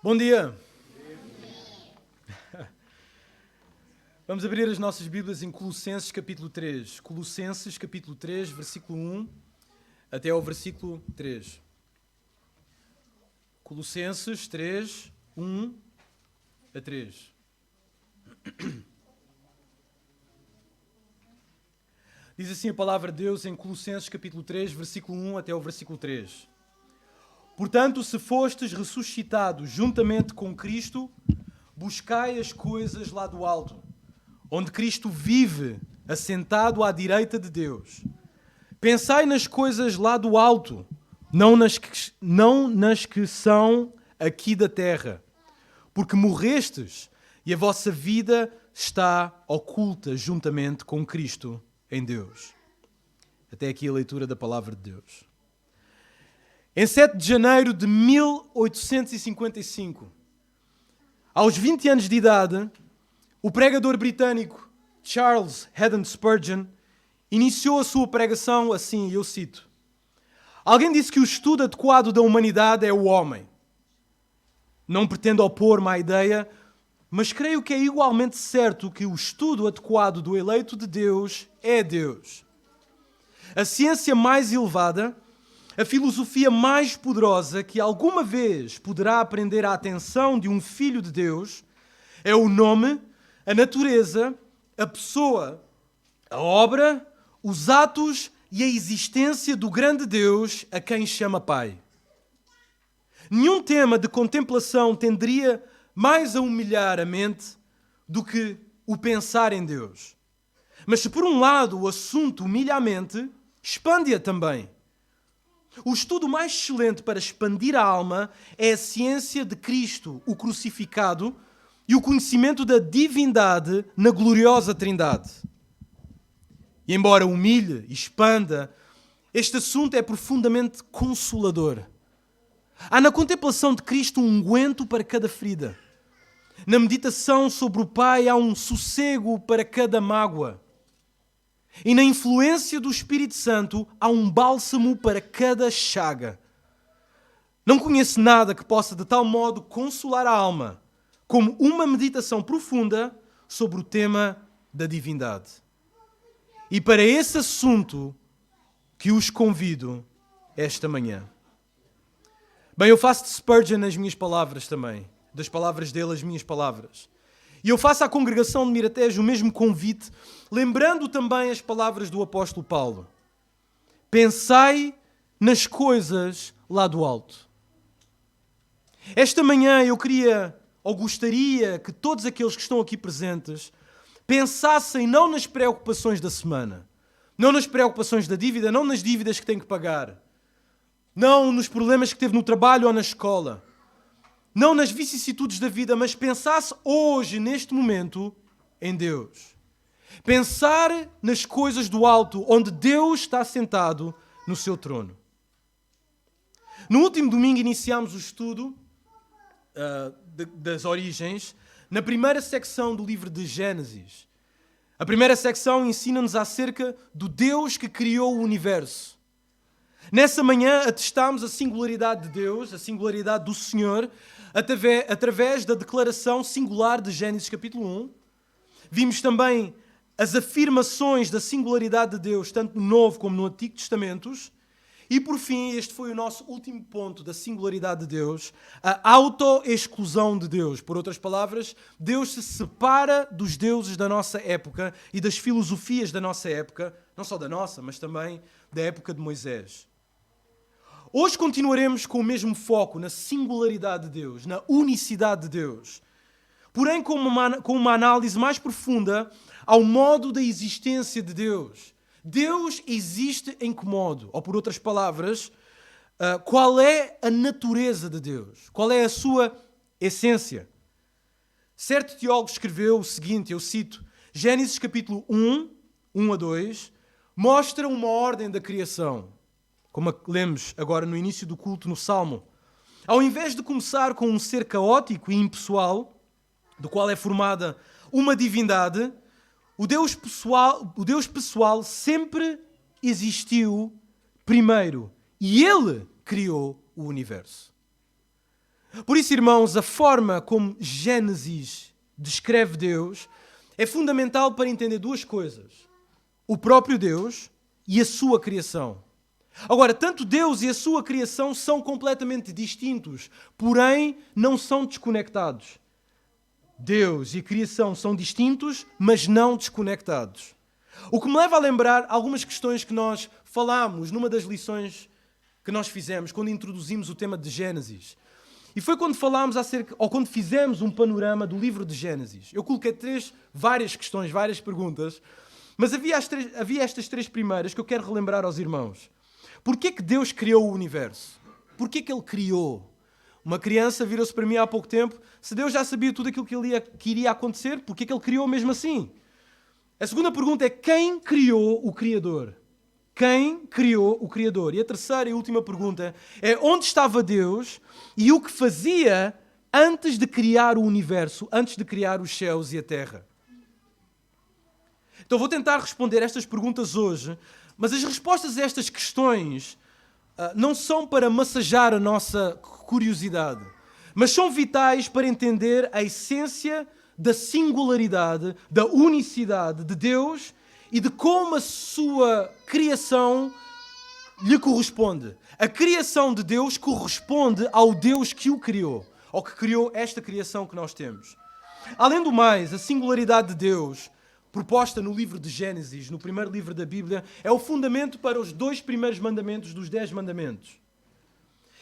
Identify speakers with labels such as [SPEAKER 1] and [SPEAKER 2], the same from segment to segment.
[SPEAKER 1] Bom dia! Vamos abrir as nossas Bíblias em Colossenses capítulo 3. Colossenses capítulo 3, versículo 1 até ao versículo 3. Colossenses 3, 1 a 3. Diz assim a palavra de Deus em Colossenses capítulo 3, versículo 1 até ao versículo 3. Portanto, se fostes ressuscitados juntamente com Cristo, buscai as coisas lá do alto, onde Cristo vive, assentado à direita de Deus. Pensai nas coisas lá do alto, não nas que são aqui da terra, porque morrestes e a vossa vida está oculta juntamente com Cristo em Deus. Até aqui a leitura da palavra de Deus. Em 7 de janeiro de 1855, aos 20 anos de idade, o pregador britânico Charles Haddon Spurgeon iniciou a sua pregação assim, eu cito: alguém disse que o estudo adequado da humanidade é o homem. Não pretendo opor-me à ideia, mas creio que é igualmente certo que o estudo adequado do eleito de Deus é Deus. A ciência mais elevada, a filosofia mais poderosa que alguma vez poderá prender a atenção de um filho de Deus é o nome, a natureza, a pessoa, a obra, os atos e a existência do grande Deus a quem chama Pai. Nenhum tema de contemplação tenderia mais a humilhar a mente do que o pensar em Deus. Mas se por um lado o assunto humilha a mente, expande-a também. O estudo mais excelente para expandir a alma é a ciência de Cristo, o crucificado, e o conhecimento da divindade na gloriosa Trindade. E embora humilhe e expanda, este assunto é profundamente consolador. Há na contemplação de Cristo um unguento para cada ferida. Na meditação sobre o Pai há um sossego para cada mágoa. E na influência do Espírito Santo há um bálsamo para cada chaga. Não conheço nada que possa de tal modo consolar a alma como uma meditação profunda sobre o tema da divindade. E para esse assunto que os convido esta manhã. Bem, eu faço de Spurgeon as minhas palavras também, das palavras dele as minhas palavras. E eu faço à congregação de Miratejo o mesmo convite, lembrando também as palavras do apóstolo Paulo. Pensai nas coisas lá do alto. Esta manhã eu queria, ou gostaria, que todos aqueles que estão aqui presentes pensassem não nas preocupações da semana, não nas preocupações da dívida, não nas dívidas que têm que pagar, não nos problemas que teve no trabalho ou na escola, não nas vicissitudes da vida, mas pensasse hoje, neste momento, em Deus. Pensar nas coisas do alto, onde Deus está sentado no seu trono. No último domingo iniciámos o estudo das origens na primeira secção do livro de Gênesis. A primeira secção ensina-nos acerca do Deus que criou o universo. Nessa manhã atestámos a singularidade de Deus, a singularidade do Senhor, através da declaração singular de Gênesis capítulo 1. Vimos também as afirmações da singularidade de Deus, tanto no Novo como no Antigo Testamentos. E por fim, este foi o nosso último ponto da singularidade de Deus, a autoexclusão de Deus. Por outras palavras, Deus se separa dos deuses da nossa época e das filosofias da nossa época, não só da nossa, mas também da época de Moisés. Hoje continuaremos com o mesmo foco na singularidade de Deus, na unicidade de Deus. Porém, com uma análise mais profunda ao modo da existência de Deus. Deus existe em que modo? Ou por outras palavras, qual é a natureza de Deus? Qual é a sua essência? Certo teólogo escreveu o seguinte, eu cito, Gênesis capítulo 1, 1 a 2, mostra uma ordem da criação. Como lemos agora no início do culto no Salmo. Ao invés de começar com um ser caótico e impessoal, do qual é formada uma divindade, o Deus pessoal sempre existiu primeiro e Ele criou o universo. Por isso, irmãos, a forma como Gênesis descreve Deus é fundamental para entender duas coisas: o próprio Deus e a sua criação. Agora, tanto Deus e a sua criação são completamente distintos, porém não são desconectados. Deus e a criação são distintos, mas não desconectados. O que me leva a lembrar algumas questões que nós falámos numa das lições que nós fizemos, quando introduzimos o tema de Gênesis. E foi quando falámos ou quando fizemos um panorama do livro de Gênesis. Eu coloquei várias questões, várias perguntas, mas havia estas três primeiras que eu quero relembrar aos irmãos. Porquê que Deus criou o universo? Porquê que Ele criou? Uma criança virou-se para mim há pouco tempo. Se Deus já sabia tudo aquilo que iria acontecer, porquê que Ele criou mesmo assim? A segunda pergunta é: quem criou o Criador? Quem criou o Criador? E a terceira e última pergunta é: onde estava Deus e o que fazia antes de criar o universo, antes de criar os céus e a terra? Então vou tentar responder estas perguntas hoje, mas as respostas a estas questões não são para massajar a nossa curiosidade, mas são vitais para entender a essência da singularidade, da unicidade de Deus e de como a sua criação lhe corresponde. A criação de Deus corresponde ao Deus que o criou, ao que criou esta criação que nós temos. Além do mais, a singularidade de Deus, proposta no livro de Gênesis, no primeiro livro da Bíblia, é o fundamento para os 2 primeiros mandamentos dos 10 mandamentos.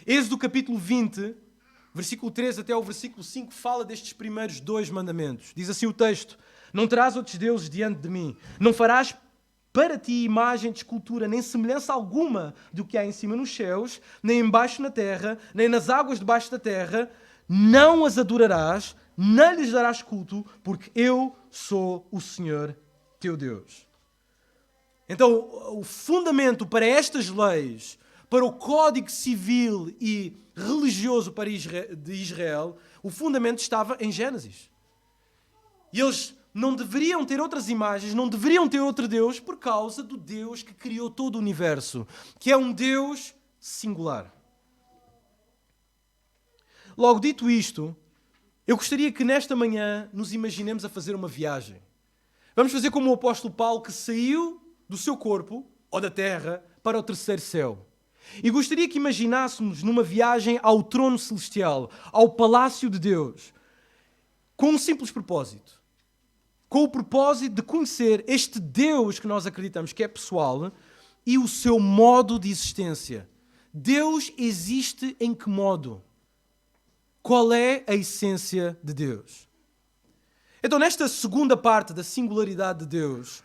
[SPEAKER 1] Êxodo capítulo 20, versículo 3 até ao versículo 5, fala destes primeiros 2 mandamentos. Diz assim o texto: não terás outros deuses diante de mim, não farás para ti imagem de escultura, nem semelhança alguma do que há em cima nos céus, nem embaixo na terra, nem nas águas debaixo da terra, não as adorarás, não lhes darás culto, porque eu sou o Senhor teu Deus. Então, o fundamento para estas leis, para o código civil e religioso de Israel, o fundamento estava em Gênesis. E eles não deveriam ter outras imagens, não deveriam ter outro Deus por causa do Deus que criou todo o universo, que é um Deus singular. Logo, dito isto, eu gostaria que nesta manhã nos imaginemos a fazer uma viagem. Vamos fazer como o apóstolo Paulo, que saiu do seu corpo, ou da terra, para o terceiro céu. E gostaria que imaginássemos numa viagem ao trono celestial, ao palácio de Deus, com um simples propósito. Com o propósito de conhecer este Deus que nós acreditamos que é pessoal e o seu modo de existência. Deus existe em que modo? Qual é a essência de Deus? Então, nesta segunda parte da singularidade de Deus,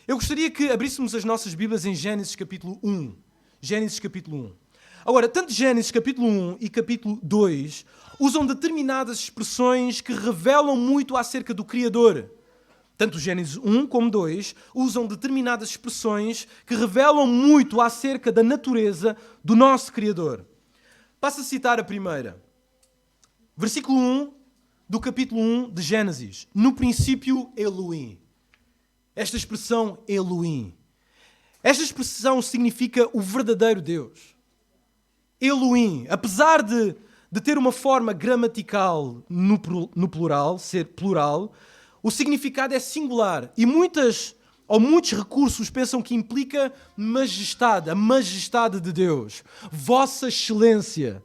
[SPEAKER 1] eu gostaria que abríssemos as nossas Bíblias em Gênesis capítulo 1. Gênesis capítulo 1. Agora, tanto Gênesis capítulo 1 e capítulo 2 usam determinadas expressões que revelam muito acerca do Criador. Tanto Gênesis 1 como 2 usam determinadas expressões que revelam muito acerca da natureza do nosso Criador. Passo a citar a primeira. Versículo 1 do capítulo 1 de Gênesis. No princípio, Elohim. Esta expressão, Elohim. Esta expressão significa o verdadeiro Deus. Elohim. Apesar de ter uma forma gramatical no plural, ser plural, o significado é singular. E muitos recursos pensam que implica majestade, a majestade de Deus. Vossa excelência.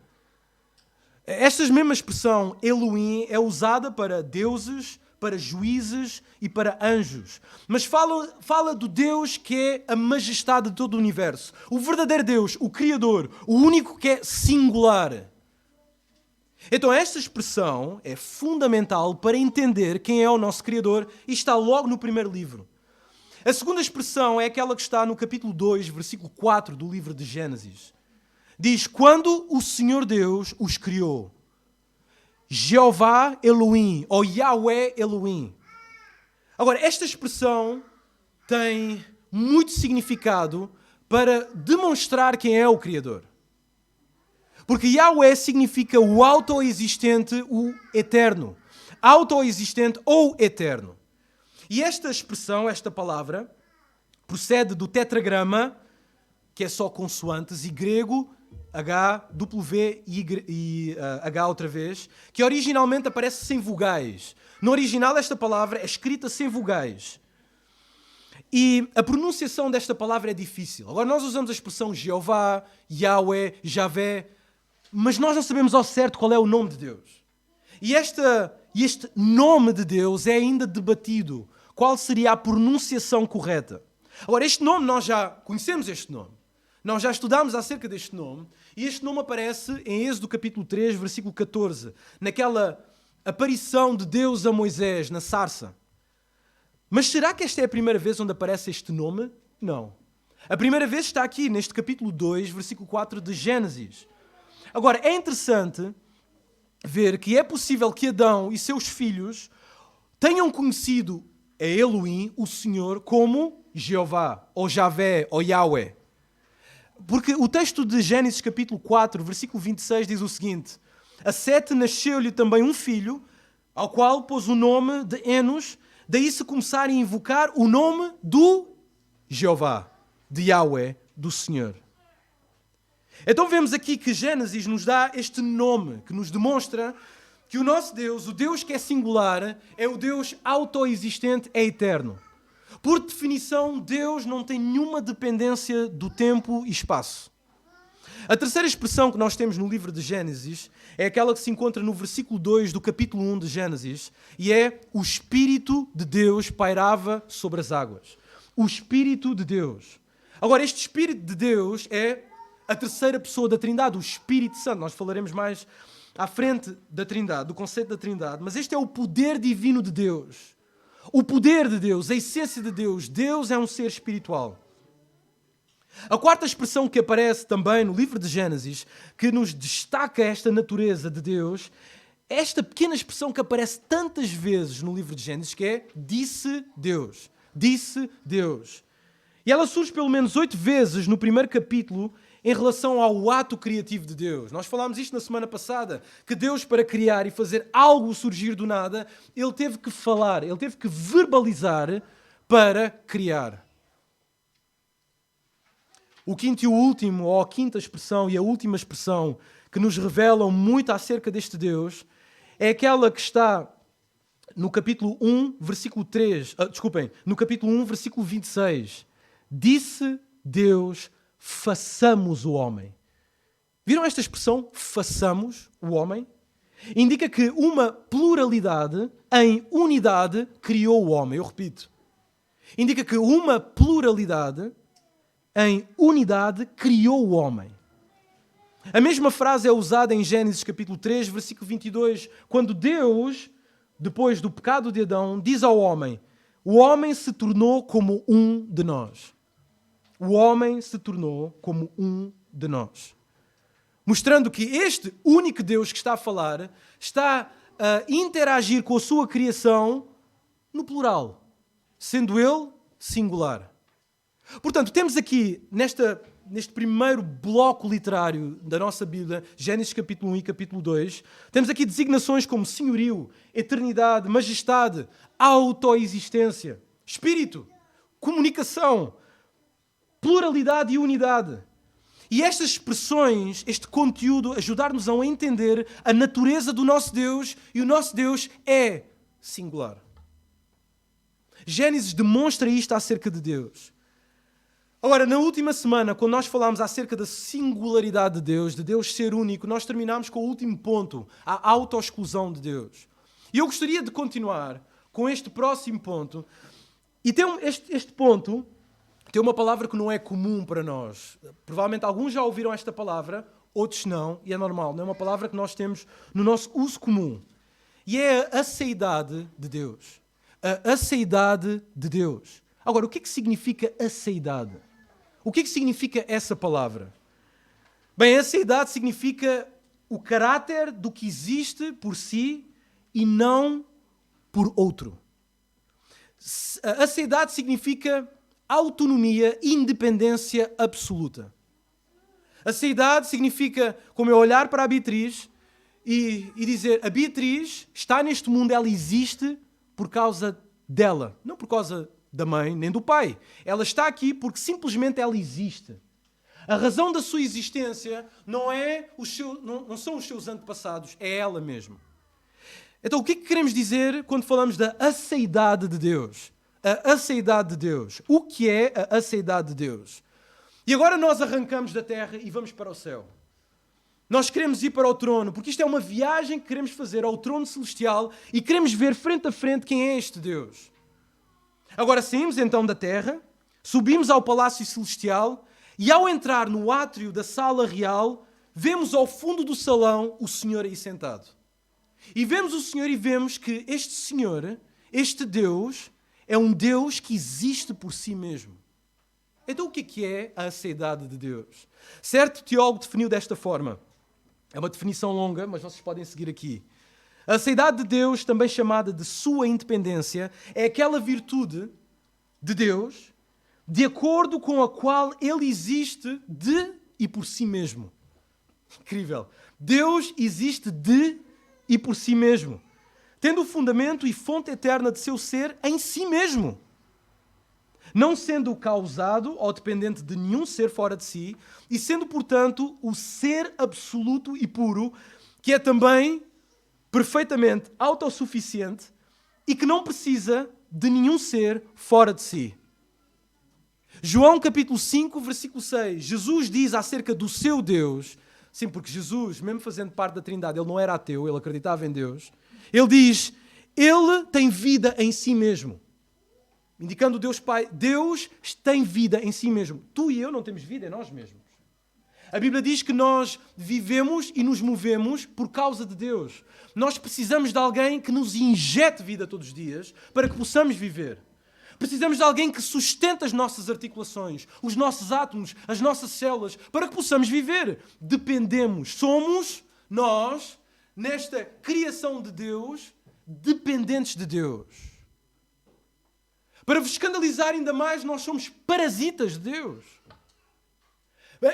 [SPEAKER 1] Esta mesma expressão, Elohim, é usada para deuses, para juízes e para anjos. Mas fala do Deus que é a majestade de todo o universo. O verdadeiro Deus, o Criador, o único que é singular. Então esta expressão é fundamental para entender quem é o nosso Criador e está logo no primeiro livro. A segunda expressão é aquela que está no capítulo 2, versículo 4 do livro de Gênesis. Diz: quando o Senhor Deus os criou, Jeová Elohim, ou Yahweh Elohim. Agora, esta expressão tem muito significado para demonstrar quem é o Criador. Porque Yahweh significa o autoexistente, o eterno. Autoexistente ou eterno. E esta expressão, esta palavra, procede do tetragrama, que é só consoantes, e grego, H, W e H outra vez, que originalmente aparece sem vogais. No original esta palavra é escrita sem vogais. E a pronunciação desta palavra é difícil. Agora nós usamos a expressão Jeová, Yahweh, Javé, mas nós não sabemos ao certo qual é o nome de Deus. E este nome de Deus é ainda debatido. Qual seria a pronunciação correta? Agora, este nome, nós já conhecemos este nome. Nós já estudámos acerca deste nome. E este nome aparece em Êxodo capítulo 3, versículo 14. Naquela aparição de Deus a Moisés na sarça. Mas será que esta é a primeira vez onde aparece este nome? Não. A primeira vez está aqui, neste capítulo 2, versículo 4 de Gênesis. Agora, é interessante ver que é possível que Adão e seus filhos tenham conhecido a Elohim, o Senhor, como Jeová, ou Javé, ou Yahweh. Porque o texto de Gênesis capítulo 4, versículo 26 diz o seguinte: a Sete nasceu-lhe também um filho, ao qual pôs o nome de Enos, daí se começar a invocar o nome do Jeová, de Yahweh, do Senhor. Então vemos aqui que Gênesis nos dá este nome, que nos demonstra que o nosso Deus, o Deus que é singular, é o Deus autoexistente, é eterno. Por definição, Deus não tem nenhuma dependência do tempo e espaço. A terceira expressão que nós temos no livro de Gênesis é aquela que se encontra no versículo 2 do capítulo 1 de Gênesis, e é o Espírito de Deus pairava sobre as águas. O Espírito de Deus. Agora, este Espírito de Deus é a terceira pessoa da Trindade, o Espírito Santo. Nós falaremos mais à frente da Trindade, do conceito da Trindade, mas este é o poder divino de Deus. O poder de Deus, a essência de Deus. Deus é um ser espiritual. A quarta expressão que aparece também no livro de Gênesis, que nos destaca esta natureza de Deus, é esta pequena expressão que aparece tantas vezes no livro de Gênesis, que é disse Deus. Disse Deus. E ela surge pelo menos 8 vezes no primeiro capítulo em relação ao ato criativo de Deus. Nós falámos isto na semana passada, que Deus, para criar e fazer algo surgir do nada, Ele teve que falar, Ele teve que verbalizar para criar. O quinto e o último, ou a quinta expressão e a última expressão que nos revelam muito acerca deste Deus, é aquela que está no capítulo 1, versículo 3, no capítulo 1, versículo 26. Disse Deus: façamos o homem. Viram esta expressão, façamos o homem? Indica que uma pluralidade em unidade criou o homem. Eu repito. Indica que uma pluralidade em unidade criou o homem. A mesma frase é usada em Gênesis capítulo 3, versículo 22, quando Deus, depois do pecado de Adão, diz ao homem: o homem se tornou como um de nós. O homem se tornou como um de nós. Mostrando que este único Deus que está a falar está a interagir com a sua criação no plural, sendo Ele singular. Portanto, temos aqui, neste primeiro bloco literário da nossa Bíblia, Gênesis capítulo 1 e capítulo 2, temos aqui designações como senhorio, eternidade, majestade, autoexistência, espírito, comunicação, pluralidade e unidade. E estas expressões, este conteúdo, ajudar-nos a entender a natureza do nosso Deus, e o nosso Deus é singular. Gênesis demonstra isto acerca de Deus. Agora, na última semana, quando nós falámos acerca da singularidade de Deus ser único, nós terminámos com o último ponto, a autoexclusão de Deus. E eu gostaria de continuar com este próximo ponto. E tem este ponto tem uma palavra que não é comum para nós. Provavelmente alguns já ouviram esta palavra, outros não, e é normal. Não é uma palavra que nós temos no nosso uso comum. E é a aceidade de Deus. A aceidade de Deus. Agora, o que é que significa aceidade? O que é que significa essa palavra? Bem, aceidade significa o caráter do que existe por si e não por outro. Aceidade significa autonomia, independência absoluta. Aceidade significa, como eu olhar para a Beatriz e dizer: a Beatriz está neste mundo, ela existe por causa dela, não por causa da mãe nem do pai. Ela está aqui porque simplesmente ela existe. A razão da sua existência não são os seus antepassados, é ela mesma. Então, o que é que queremos dizer quando falamos da aceidade de Deus? A aceidade de Deus. O que é a aceidade de Deus? E agora nós arrancamos da terra e vamos para o céu. Nós queremos ir para o trono, porque isto é uma viagem que queremos fazer ao trono celestial e queremos ver frente a frente quem é este Deus. Agora saímos então da terra, subimos ao palácio celestial e ao entrar no átrio da sala real, vemos ao fundo do salão o Senhor aí sentado. E vemos o Senhor e vemos que este Senhor, este Deus, é um Deus que existe por si mesmo. Então o que é a aceidade de Deus? Certo teólogo definiu desta forma. É uma definição longa, mas vocês podem seguir aqui. A aceidade de Deus, também chamada de sua independência, é aquela virtude de Deus de acordo com a qual Ele existe de e por si mesmo. Incrível. Deus existe de e por si mesmo, tendo o fundamento e fonte eterna de seu ser em si mesmo, não sendo causado ou dependente de nenhum ser fora de si, e sendo, portanto, o ser absoluto e puro, que é também perfeitamente autossuficiente e que não precisa de nenhum ser fora de si. João capítulo 5, versículo 6, Jesus diz acerca do seu Deus, sim, porque Jesus, mesmo fazendo parte da Trindade, ele não era ateu, ele acreditava em Deus, ele diz, ele tem vida em si mesmo. Indicando Deus Pai, Deus tem vida em si mesmo. Tu e eu não temos vida em nós mesmos. A Bíblia diz que nós vivemos e nos movemos por causa de Deus. Nós precisamos de alguém que nos injete vida todos os dias para que possamos viver. Precisamos de alguém que sustente as nossas articulações, os nossos átomos, as nossas células, para que possamos viver. Dependemos. Somos nós, nesta criação de Deus, dependentes de Deus. Para vos escandalizar ainda mais, nós somos parasitas de Deus.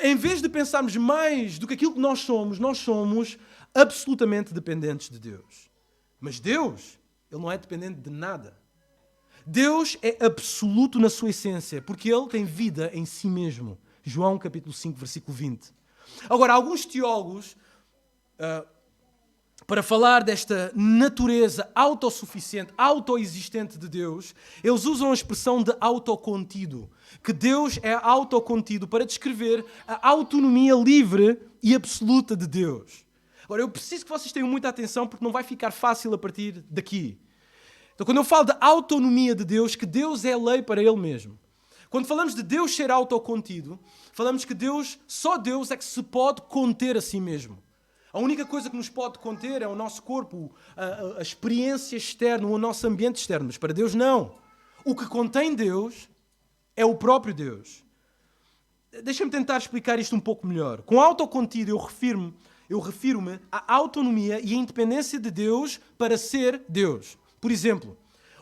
[SPEAKER 1] Em vez de pensarmos mais do que aquilo que nós somos absolutamente dependentes de Deus. Mas Deus, Ele não é dependente de nada. Deus é absoluto na sua essência, porque Ele tem vida em si mesmo. João capítulo 5, versículo 20. Agora, alguns teólogos, para falar desta natureza autossuficiente, autoexistente de Deus, eles usam a expressão de autocontido, que Deus é autocontido para descrever a autonomia livre e absoluta de Deus. Agora, eu preciso que vocês tenham muita atenção, porque não vai ficar fácil a partir daqui. Então, quando eu falo da autonomia de Deus, que Deus é lei para Ele mesmo. Quando falamos de Deus ser autocontido, falamos que só Deus é que se pode conter a si mesmo. A única coisa que nos pode conter é o nosso corpo, a experiência externa, o nosso ambiente externo. Mas para Deus não. O que contém Deus é o próprio Deus. Deixa-me tentar explicar isto um pouco melhor. Com autocontido eu refiro-me à autonomia e à independência de Deus para ser Deus. Por exemplo,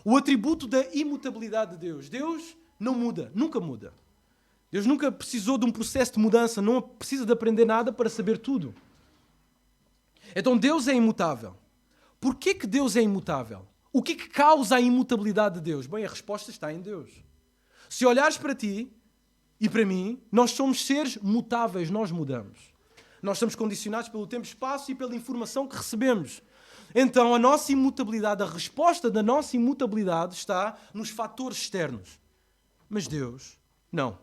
[SPEAKER 1] o atributo da imutabilidade de Deus. Deus não muda, nunca muda. Deus nunca precisou de um processo de mudança, não precisa de aprender nada para saber tudo. Então Deus é imutável. Porquê que Deus é imutável? O que causa a imutabilidade de Deus? Bem, a resposta está em Deus. Se olhares para ti e para mim, nós somos seres mutáveis, nós mudamos. Nós estamos condicionados pelo tempo e espaço e pela informação que recebemos. Então a nossa imutabilidade, a resposta da nossa imutabilidade está nos fatores externos. Mas Deus, não.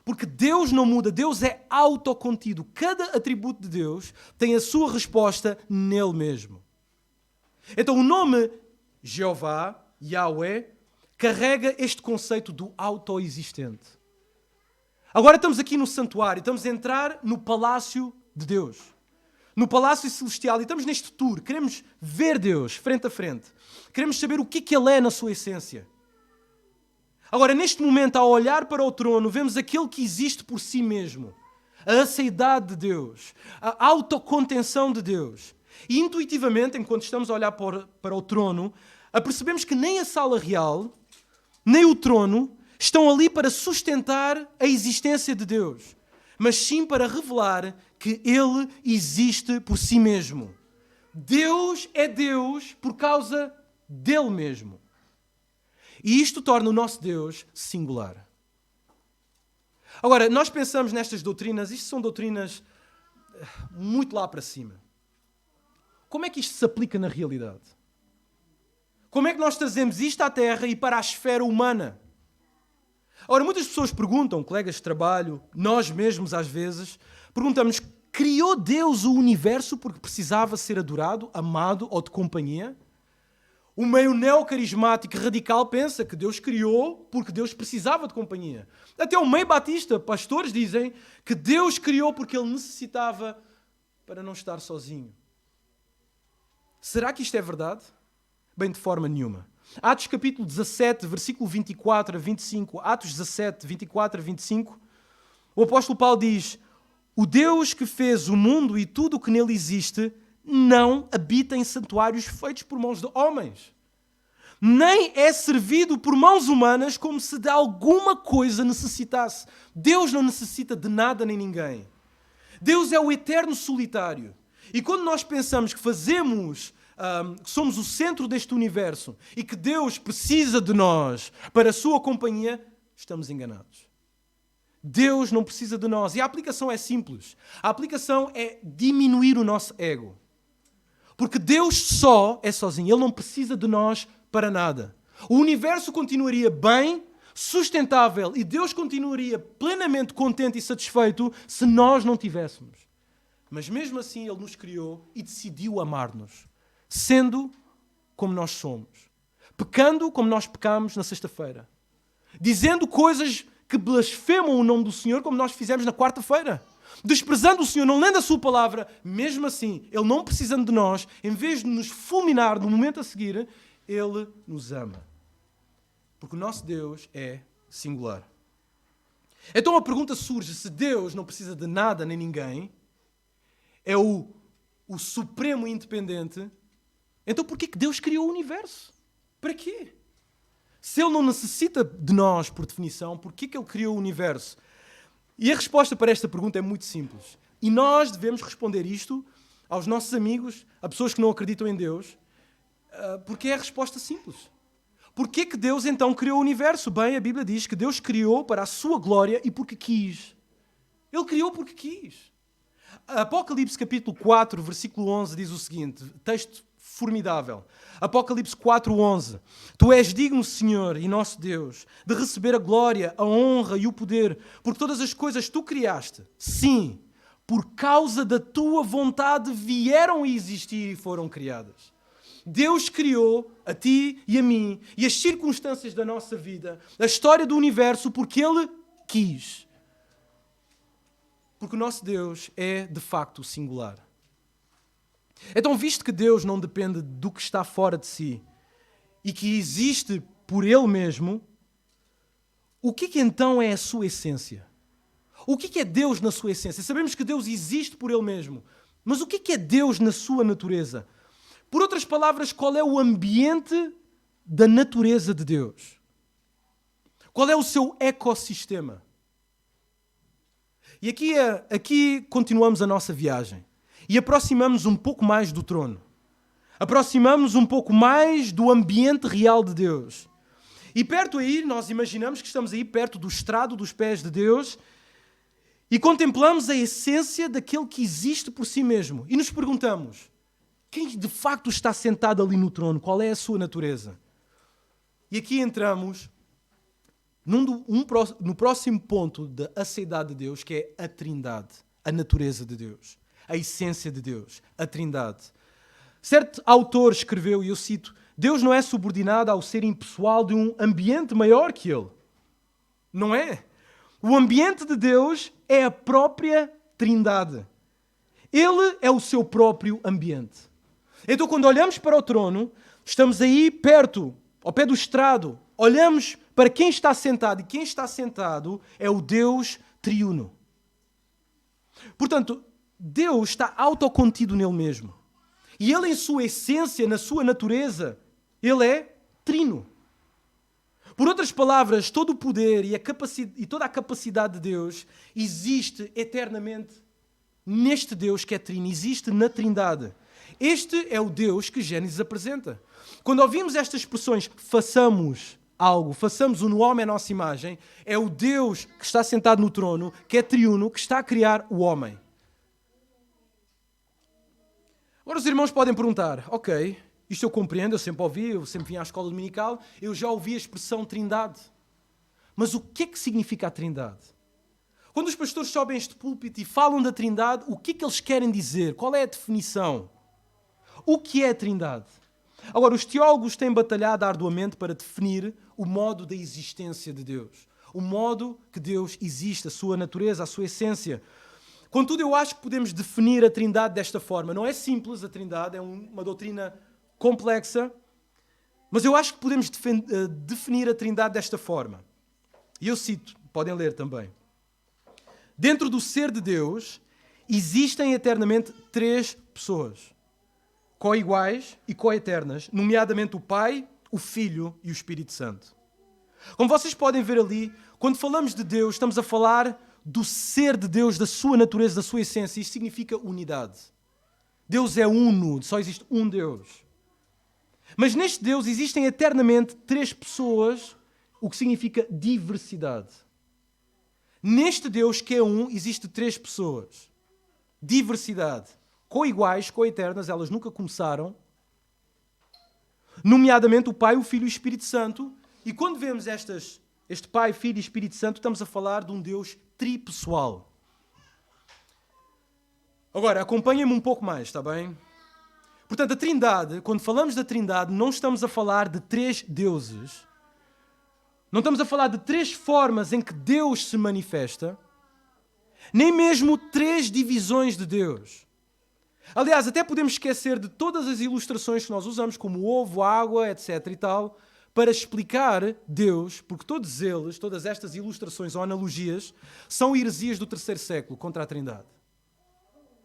[SPEAKER 1] Porque Deus não muda, Deus é autocontido. Cada atributo de Deus tem a sua resposta nele mesmo. Então o nome Jeová, Yahweh, carrega este conceito do autoexistente. Agora estamos aqui no santuário, estamos a entrar no palácio de Deus. No palácio celestial, e estamos neste tour. Queremos ver Deus frente a frente. Queremos saber o que Ele é na sua essência. Agora, neste momento, ao olhar para o trono, vemos aquele que existe por si mesmo. A aceidade de Deus. A autocontenção de Deus. E intuitivamente, enquanto estamos a olhar para o trono, apercebemos que nem a sala real, nem o trono, estão ali para sustentar a existência de Deus. Mas sim para revelar que Ele existe por si mesmo. Deus é Deus por causa dele mesmo. E isto torna o nosso Deus singular. Agora, nós pensamos nestas doutrinas, isto são doutrinas muito lá para cima. Como é que isto se aplica na realidade? Como é que nós trazemos isto à Terra e para a esfera humana? Ora, muitas pessoas perguntam, colegas de trabalho, nós mesmos às vezes, perguntamos, criou Deus o universo porque precisava ser adorado, amado ou de companhia? O meio neocarismático radical pensa que Deus criou porque Deus precisava de companhia. Até o meio batista, pastores dizem que Deus criou porque Ele necessitava para não estar sozinho. Será que isto é verdade? Bem, de forma nenhuma. Atos capítulo 17, versículo 24 a 25, Atos 17, 24 a 25, o apóstolo Paulo diz: o Deus que fez o mundo e tudo o que nele existe não habita em santuários feitos por mãos de homens, nem é servido por mãos humanas como se de alguma coisa necessitasse. Deus não necessita de nada nem ninguém. Deus é o eterno solitário. E quando nós pensamos que que somos o centro deste universo e que Deus precisa de nós para a sua companhia, estamos enganados. Deus não precisa de nós. E a aplicação é simples. A aplicação é diminuir o nosso ego. Porque Deus só é sozinho. Ele não precisa de nós para nada. O universo continuaria bem, sustentável, e Deus continuaria plenamente contente e satisfeito se nós não tivéssemos. Mas mesmo assim Ele nos criou e decidiu amar-nos, sendo como nós somos, pecando como nós pecamos na sexta-feira, dizendo coisas que blasfemam o nome do Senhor como nós fizemos na quarta-feira, desprezando o Senhor, não lendo a sua palavra. Mesmo assim, Ele não precisando de nós, em vez de nos fulminar no momento a seguir, Ele nos ama. Porque o nosso Deus é singular. Então a pergunta surge: se Deus não precisa de nada nem ninguém, é o supremo independente, então por que Deus criou o universo? Para quê? Se Ele não necessita de nós, por definição, por que Ele criou o universo? E a resposta para esta pergunta é muito simples. E nós devemos responder isto aos nossos amigos, a pessoas que não acreditam em Deus, porque é a resposta simples. Porquê que Deus então criou o universo? Bem, a Bíblia diz que Deus criou para a sua glória e porque quis. Ele criou porque quis. Apocalipse capítulo 4, versículo 11 diz o seguinte, texto formidável. Apocalipse 4:11. Tu és digno, Senhor e nosso Deus, de receber a glória, a honra e o poder, porque todas as coisas tu criaste, sim, por causa da tua vontade vieram a existir e foram criadas. Deus criou a ti e a mim e as circunstâncias da nossa vida, a história do universo, porque Ele quis. Porque o nosso Deus é, de facto, singular. Então, visto que Deus não depende do que está fora de si e que existe por Ele mesmo, o que então é a sua essência? O que é Deus na sua essência? Sabemos que Deus existe por Ele mesmo, mas o que é Deus na sua natureza? Por outras palavras, qual é o ambiente da natureza de Deus? Qual é o seu ecossistema? E aqui continuamos a nossa viagem e aproximamos um pouco mais do trono. Aproximamos um pouco mais do ambiente real de Deus. E perto aí, nós imaginamos que estamos aí perto do estrado dos pés de Deus e contemplamos a essência daquele que existe por si mesmo. E nos perguntamos, quem de facto está sentado ali no trono? Qual é a sua natureza? E aqui entramos no próximo ponto da aceidade de Deus, que é a Trindade, a natureza de Deus, a essência de Deus, a Trindade. Certo autor escreveu, e eu cito, Deus não é subordinado ao ser impessoal de um ambiente maior que Ele. Não é. O ambiente de Deus é a própria Trindade. Ele é o seu próprio ambiente. Então, quando olhamos para o trono, estamos aí perto, ao pé do estrado, olhamos para quem está sentado, e quem está sentado é o Deus triuno. Portanto, Deus está autocontido nele mesmo. E Ele, em sua essência, na sua natureza, Ele é trino. Por outras palavras, todo o poder e toda a capacidade de Deus existe eternamente neste Deus que é trino, existe na Trindade. Este é o Deus que Gênesis apresenta. Quando ouvimos estas expressões, façamos algo, façamos-o no homem à nossa imagem, é o Deus que está sentado no trono, que é triuno, que está a criar o homem. Agora os irmãos podem perguntar, ok, isto eu compreendo, eu sempre ouvi, eu sempre vim à escola dominical, eu já ouvi a expressão Trindade. Mas o que é que significa a Trindade? Quando os pastores sobem este púlpito e falam da Trindade, o que é que eles querem dizer? Qual é a definição? O que é a Trindade? Agora, os teólogos têm batalhado arduamente para definir o modo da existência de Deus. O modo que Deus existe, a sua natureza, a sua essência. Contudo, eu acho que podemos definir a Trindade desta forma. Não é simples a Trindade, é uma doutrina complexa, mas eu acho que podemos definir a Trindade desta forma. E eu cito, podem ler também. Dentro do ser de Deus, existem eternamente 3 pessoas, coiguais e coeternas, nomeadamente o Pai, o Filho e o Espírito Santo. Como vocês podem ver ali, quando falamos de Deus, estamos a falar do ser de Deus, da sua natureza, da sua essência. Isto significa unidade. Deus é uno, só existe um Deus. Mas neste Deus existem eternamente 3 pessoas, o que significa diversidade. Neste Deus que é um, existe 3 pessoas. Diversidade. Coiguais, coeternas, elas nunca começaram. Nomeadamente o Pai, o Filho e o Espírito Santo. E quando vemos este Pai, Filho e Espírito Santo, estamos a falar de um Deus tripessoal. Agora, acompanhem-me um pouco mais, está bem? Portanto, a Trindade, quando falamos da Trindade, não estamos a falar de 3 deuses. Não estamos a falar de 3 formas em que Deus se manifesta, nem mesmo 3 divisões de Deus. Aliás, até podemos esquecer de todas as ilustrações que nós usamos, como ovo, água, etc. e tal, para explicar Deus, porque todas estas ilustrações ou analogias, são heresias do 3º século contra a Trindade.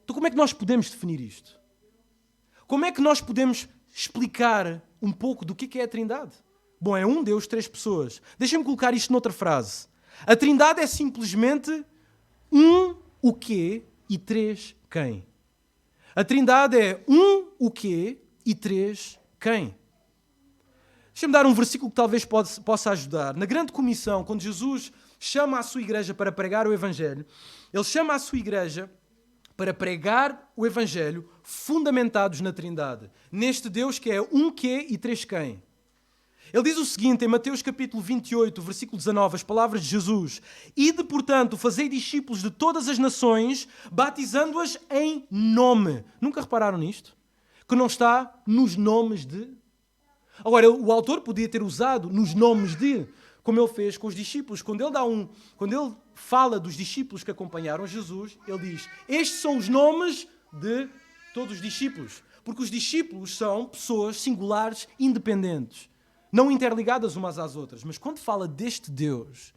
[SPEAKER 1] Então como é que nós podemos definir isto? Como é que nós podemos explicar um pouco do que é a Trindade? Bom, é um Deus, 3 pessoas. Deixem-me colocar isto noutra frase. A Trindade é simplesmente um o quê e 3 quem. A Trindade é um o quê e 3 quem. Deixa-me dar um versículo que talvez possa ajudar. Na Grande Comissão, quando Jesus chama a sua igreja para pregar o Evangelho, ele chama a sua igreja para pregar o Evangelho fundamentados na Trindade. Neste Deus que é um quê e 3 quem. Ele diz o seguinte, em Mateus capítulo 28, versículo 19, as palavras de Jesus. Ide, portanto, fazei discípulos de todas as nações, batizando-as em nome. Nunca repararam nisto? Que não está nos nomes de... Agora, o autor podia ter usado nos nomes de, como ele fez com os discípulos. Quando ele fala dos discípulos que acompanharam Jesus, ele diz, estes são os nomes de todos os discípulos. Porque os discípulos são pessoas singulares, independentes, não interligadas umas às outras. Mas quando fala deste Deus,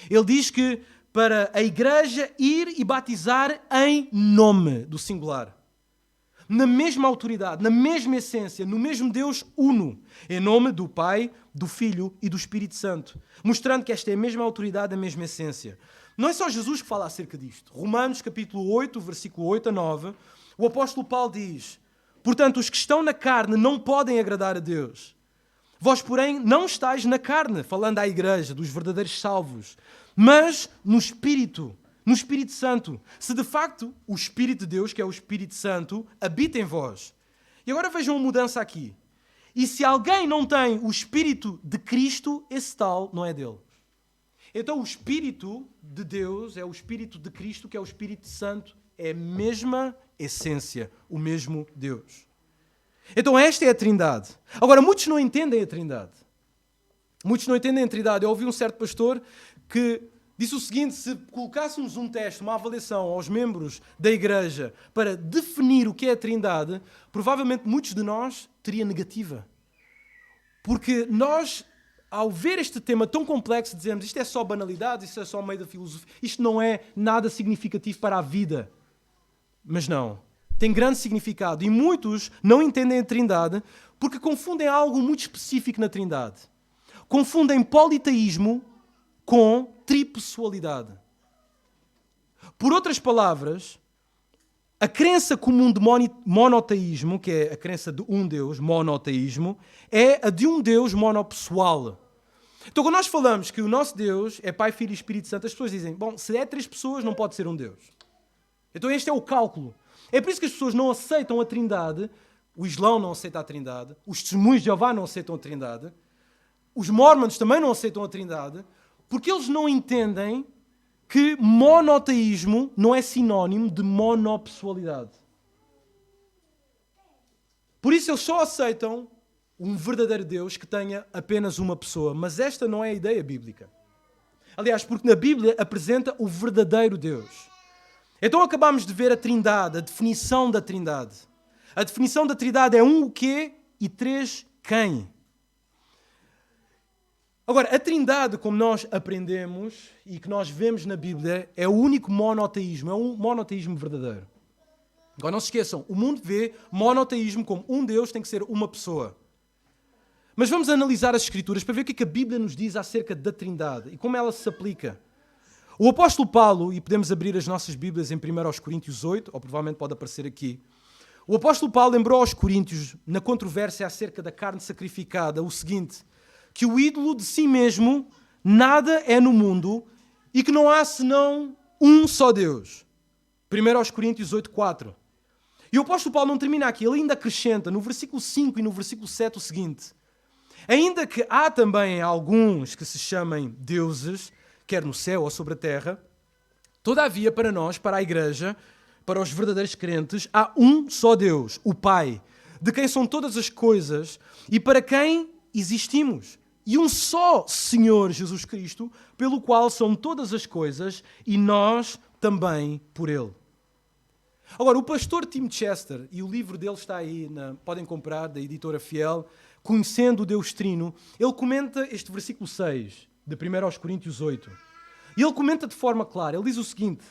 [SPEAKER 1] ele diz que para a igreja ir e batizar em nome do singular. Na mesma autoridade, na mesma essência, no mesmo Deus uno, em nome do Pai, do Filho e do Espírito Santo, mostrando que esta é a mesma autoridade, a mesma essência. Não é só Jesus que fala acerca disto. Romanos capítulo 8, versículo 8 a 9, o apóstolo Paulo diz, portanto, os que estão na carne não podem agradar a Deus. Vós, porém, não estáis na carne, falando à igreja, dos verdadeiros salvos, mas no Espírito Santo. Se de facto o Espírito de Deus, que é o Espírito Santo, habita em vós. E agora vejam a mudança aqui. E se alguém não tem o Espírito de Cristo, esse tal não é dele. Então o Espírito de Deus é o Espírito de Cristo, que é o Espírito Santo, é a mesma essência, o mesmo Deus. Então esta é a Trindade. Agora, muitos não entendem a Trindade. Muitos não entendem a Trindade. Eu ouvi um certo pastor que disse o seguinte, se colocássemos um teste, uma avaliação aos membros da igreja para definir o que é a Trindade, provavelmente muitos de nós teria negativa. Porque nós, ao ver este tema tão complexo, dizemos isto é só banalidade, isto é só meio da filosofia, isto não é nada significativo para a vida. Mas não, tem grande significado. E muitos não entendem a Trindade porque confundem algo muito específico na Trindade. Confundem politeísmo com tripessoalidade. Por outras palavras, a crença comum de monoteísmo, que é a crença de um Deus, monoteísmo, é a de um Deus monopessoal. Então, quando nós falamos que o nosso Deus é Pai, Filho e Espírito Santo, as pessoas dizem, bom, se é 3 pessoas, não pode ser um Deus. Então este é o cálculo. É por isso que as pessoas não aceitam a Trindade, o Islão não aceita a Trindade, os Testemunhos de Jeová não aceitam a Trindade, os Mormons também não aceitam a Trindade, porque eles não entendem que monoteísmo não é sinónimo de monopessoalidade. Por isso eles só aceitam um verdadeiro Deus que tenha apenas uma pessoa. Mas esta não é a ideia bíblica. Aliás, porque na Bíblia apresenta o verdadeiro Deus. Então acabamos de ver a Trindade, a definição da Trindade. A definição da Trindade é um o quê e 3 quem. Agora, a Trindade, como nós aprendemos e que nós vemos na Bíblia, é o único monoteísmo, é um monoteísmo verdadeiro. Agora não se esqueçam, o mundo vê monoteísmo como um Deus tem que ser uma pessoa. Mas vamos analisar as Escrituras para ver o que a Bíblia nos diz acerca da Trindade e como ela se aplica. O apóstolo Paulo, e podemos abrir as nossas Bíblias em 1 Coríntios 8, ou provavelmente pode aparecer aqui, o apóstolo Paulo lembrou aos Coríntios, na controvérsia acerca da carne sacrificada, o seguinte, que o ídolo de si mesmo nada é no mundo e que não há senão um só Deus. 1 Coríntios 8, 4. E o apóstolo Paulo não termina aqui, ele ainda acrescenta no versículo 5 e no versículo 7 o seguinte: ainda que há também alguns que se chamem deuses, quer no céu ou sobre a terra, todavia para nós, para a igreja, para os verdadeiros crentes, há um só Deus, o Pai, de quem são todas as coisas e para quem existimos. E um só Senhor Jesus Cristo, pelo qual são todas as coisas e nós também por Ele. Agora, o pastor Tim Chester, e o livro dele está aí, podem comprar, da editora Fiel, Conhecendo o Deus Trino, ele comenta este versículo 6, de 1 Coríntios 8. E ele comenta de forma clara, ele diz o seguinte,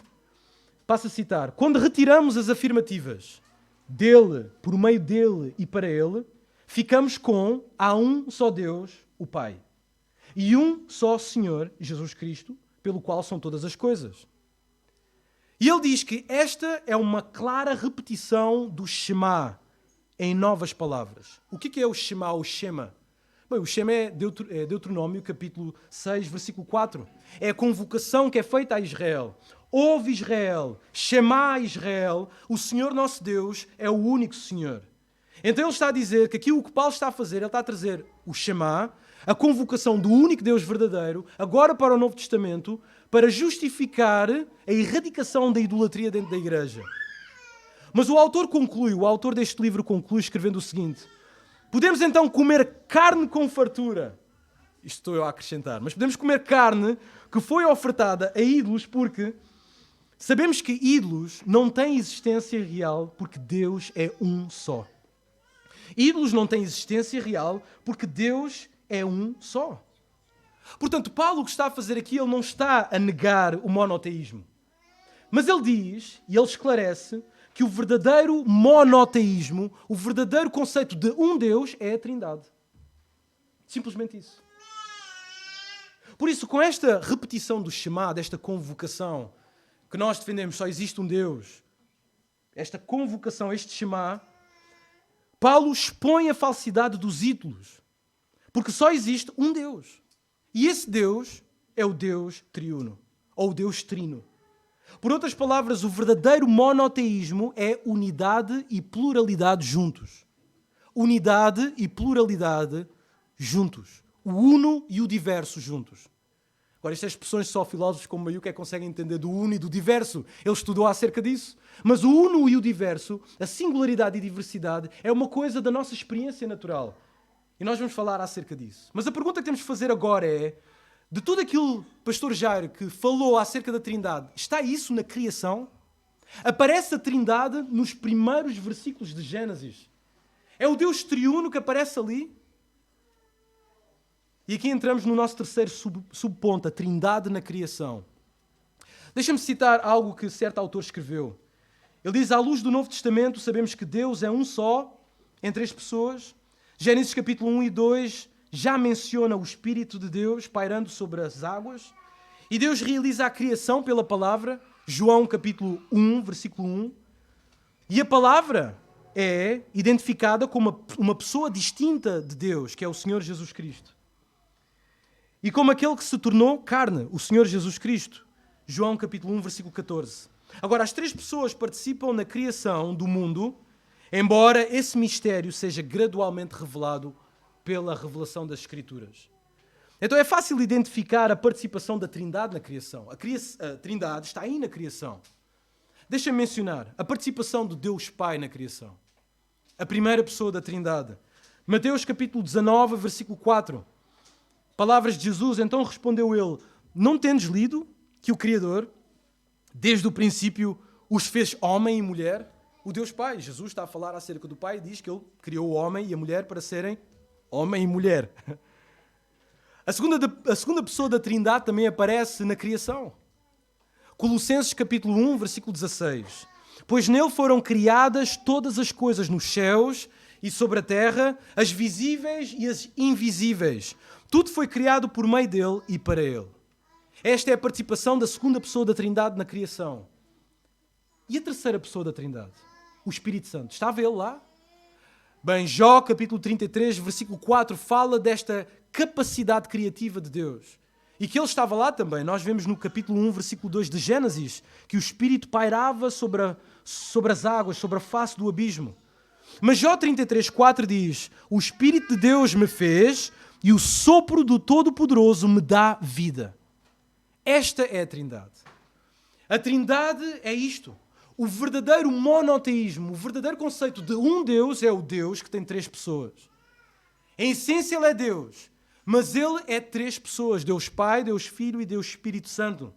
[SPEAKER 1] passo a citar, quando retiramos as afirmativas dele, por meio dele e para ele, ficamos com há um só Deus, o Pai, e um só Senhor, Jesus Cristo, pelo qual são todas as coisas. E ele diz que esta é uma clara repetição do Shema, em novas palavras. O que é o Shema ou Shema? Bem, o Shema é Deuteronômio, capítulo 6, versículo 4. É a convocação que é feita a Israel. Ouve Israel, Shema Israel, o Senhor nosso Deus é o único Senhor. Então ele está a dizer que aqui o que Paulo está a fazer, ele está a trazer o Shema, a convocação do único Deus verdadeiro, agora para o Novo Testamento, para justificar a erradicação da idolatria dentro da igreja. Mas o autor deste livro conclui escrevendo o seguinte: podemos então comer carne com fartura. Isto estou eu a acrescentar. Mas podemos comer carne que foi ofertada a ídolos porque sabemos que ídolos não têm existência real porque Deus é um só. Ídolos não têm existência real porque Deus é um só. Portanto, Paulo o que está a fazer aqui, ele não está a negar o monoteísmo. Mas ele diz, e ele esclarece, que o verdadeiro monoteísmo, o verdadeiro conceito de um Deus é a Trindade. Simplesmente isso. Por isso, com esta repetição do Shema, desta convocação, que nós defendemos, só existe um Deus, esta convocação, este Shema, Paulo expõe a falsidade dos ídolos. Porque só existe um Deus. E esse Deus é o Deus triuno, ou o Deus trino. Por outras palavras, o verdadeiro monoteísmo é unidade e pluralidade juntos. Unidade e pluralidade juntos. O uno e o diverso juntos. Agora, estas expressões só filósofos como eu que é que conseguem entender do uno e do diverso. Ele estudou acerca disso. Mas o uno e o diverso, a singularidade e diversidade, é uma coisa da nossa experiência natural. E nós vamos falar acerca disso. Mas a pergunta que temos de fazer agora é, de tudo aquilo, pastor Jairo, que falou acerca da Trindade, está isso na criação? Aparece a Trindade nos primeiros versículos de Gênesis. É o Deus triuno que aparece ali? E aqui entramos no nosso terceiro subponto, a Trindade na criação. Deixa-me citar algo que certo autor escreveu. Ele diz, à luz do Novo Testamento, sabemos que Deus é um só, em 3 pessoas. Gênesis capítulo 1 e 2 já menciona o Espírito de Deus pairando sobre as águas. E Deus realiza a criação pela palavra. João capítulo 1, versículo 1. E a palavra é identificada como uma pessoa distinta de Deus, que é o Senhor Jesus Cristo. e como aquele que se tornou carne, o Senhor Jesus Cristo. João capítulo 1, versículo 14. Agora, as três pessoas participam na criação do mundo, embora esse mistério seja gradualmente revelado pela revelação das Escrituras. Então é fácil identificar a participação da Trindade na criação. A Trindade está aí na criação. Deixa-me mencionar a participação de Deus Pai na criação. A primeira pessoa da Trindade. Mateus capítulo 19, versículo 4. Palavras de Jesus, então respondeu ele: não tendes lido que o Criador, desde o princípio, os fez homem e mulher? O Deus Pai. Jesus está a falar acerca do Pai e diz que ele criou o homem e a mulher para serem homem e mulher. A segunda pessoa da Trindade também aparece na criação. Colossenses capítulo 1, versículo 16. Pois nele foram criadas todas as coisas nos céus e sobre a terra, as visíveis e as invisíveis. Tudo foi criado por meio dele e para ele. Esta é a participação da segunda pessoa da Trindade na criação. E a terceira pessoa da Trindade? O Espírito Santo. Estava ele lá? Bem, Jó capítulo 33, versículo 4, fala desta capacidade criativa de Deus. E que ele estava lá também. Nós vemos no capítulo 1, versículo 2 de Gênesis, que o Espírito pairava sobre as águas, sobre a face do abismo. Mas Jó 33, 4 diz: o Espírito de Deus me fez e o sopro do Todo-Poderoso me dá vida. Esta é a Trindade. A Trindade é isto. O verdadeiro monoteísmo, o verdadeiro conceito de um Deus é o Deus que tem três pessoas. Em essência ele é Deus, mas ele é três pessoas: Deus Pai, Deus Filho e Deus Espírito Santo.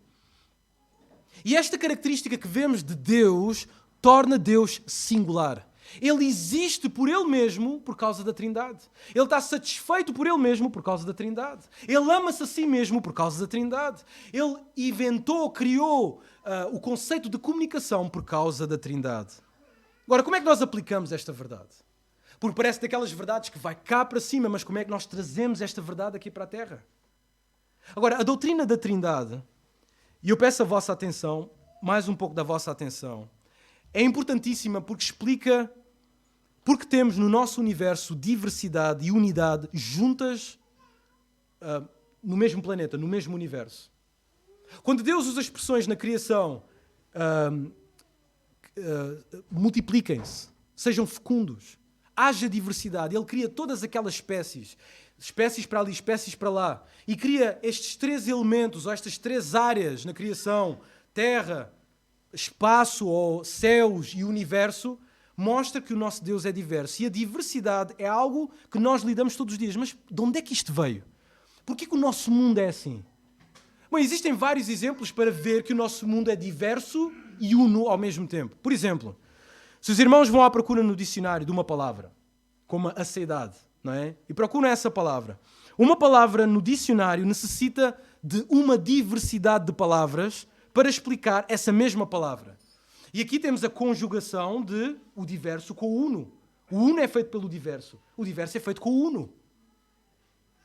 [SPEAKER 1] E esta característica que vemos de Deus torna Deus singular. Ele existe por ele mesmo por causa da Trindade. Ele está satisfeito por ele mesmo por causa da Trindade. Ele ama-se a si mesmo por causa da Trindade. Ele inventou, criou o conceito de comunicação por causa da Trindade. Agora, como é que nós aplicamos esta verdade? Porque parece daquelas verdades que vai cá para cima, mas como é que nós trazemos esta verdade aqui para a Terra? Agora, a doutrina da Trindade, e eu peço a vossa atenção, mais um pouco da vossa atenção, é importantíssima porque explica porque temos no nosso universo diversidade e unidade juntas no mesmo planeta, no mesmo universo. Quando Deus usa expressões na criação, multipliquem-se, sejam fecundos, haja diversidade, Ele cria todas aquelas espécies, espécies para ali, espécies para lá, e cria estes três elementos, ou estas três áreas na criação, terra, espaço ou céus e universo, mostra que o nosso Deus é diverso. E a diversidade é algo que nós lidamos todos os dias. Mas de onde é que isto veio? Porquê que o nosso mundo é assim? Bom, existem vários exemplos para ver que o nosso mundo é diverso e uno ao mesmo tempo. Por exemplo, se os irmãos vão à procura no dicionário de uma palavra, como a aceidade, não é? E procuram essa palavra. Uma palavra no dicionário necessita de uma diversidade de palavras para explicar essa mesma palavra. E aqui temos a conjugação de o diverso com o uno. O uno é feito pelo diverso. O diverso é feito com o uno.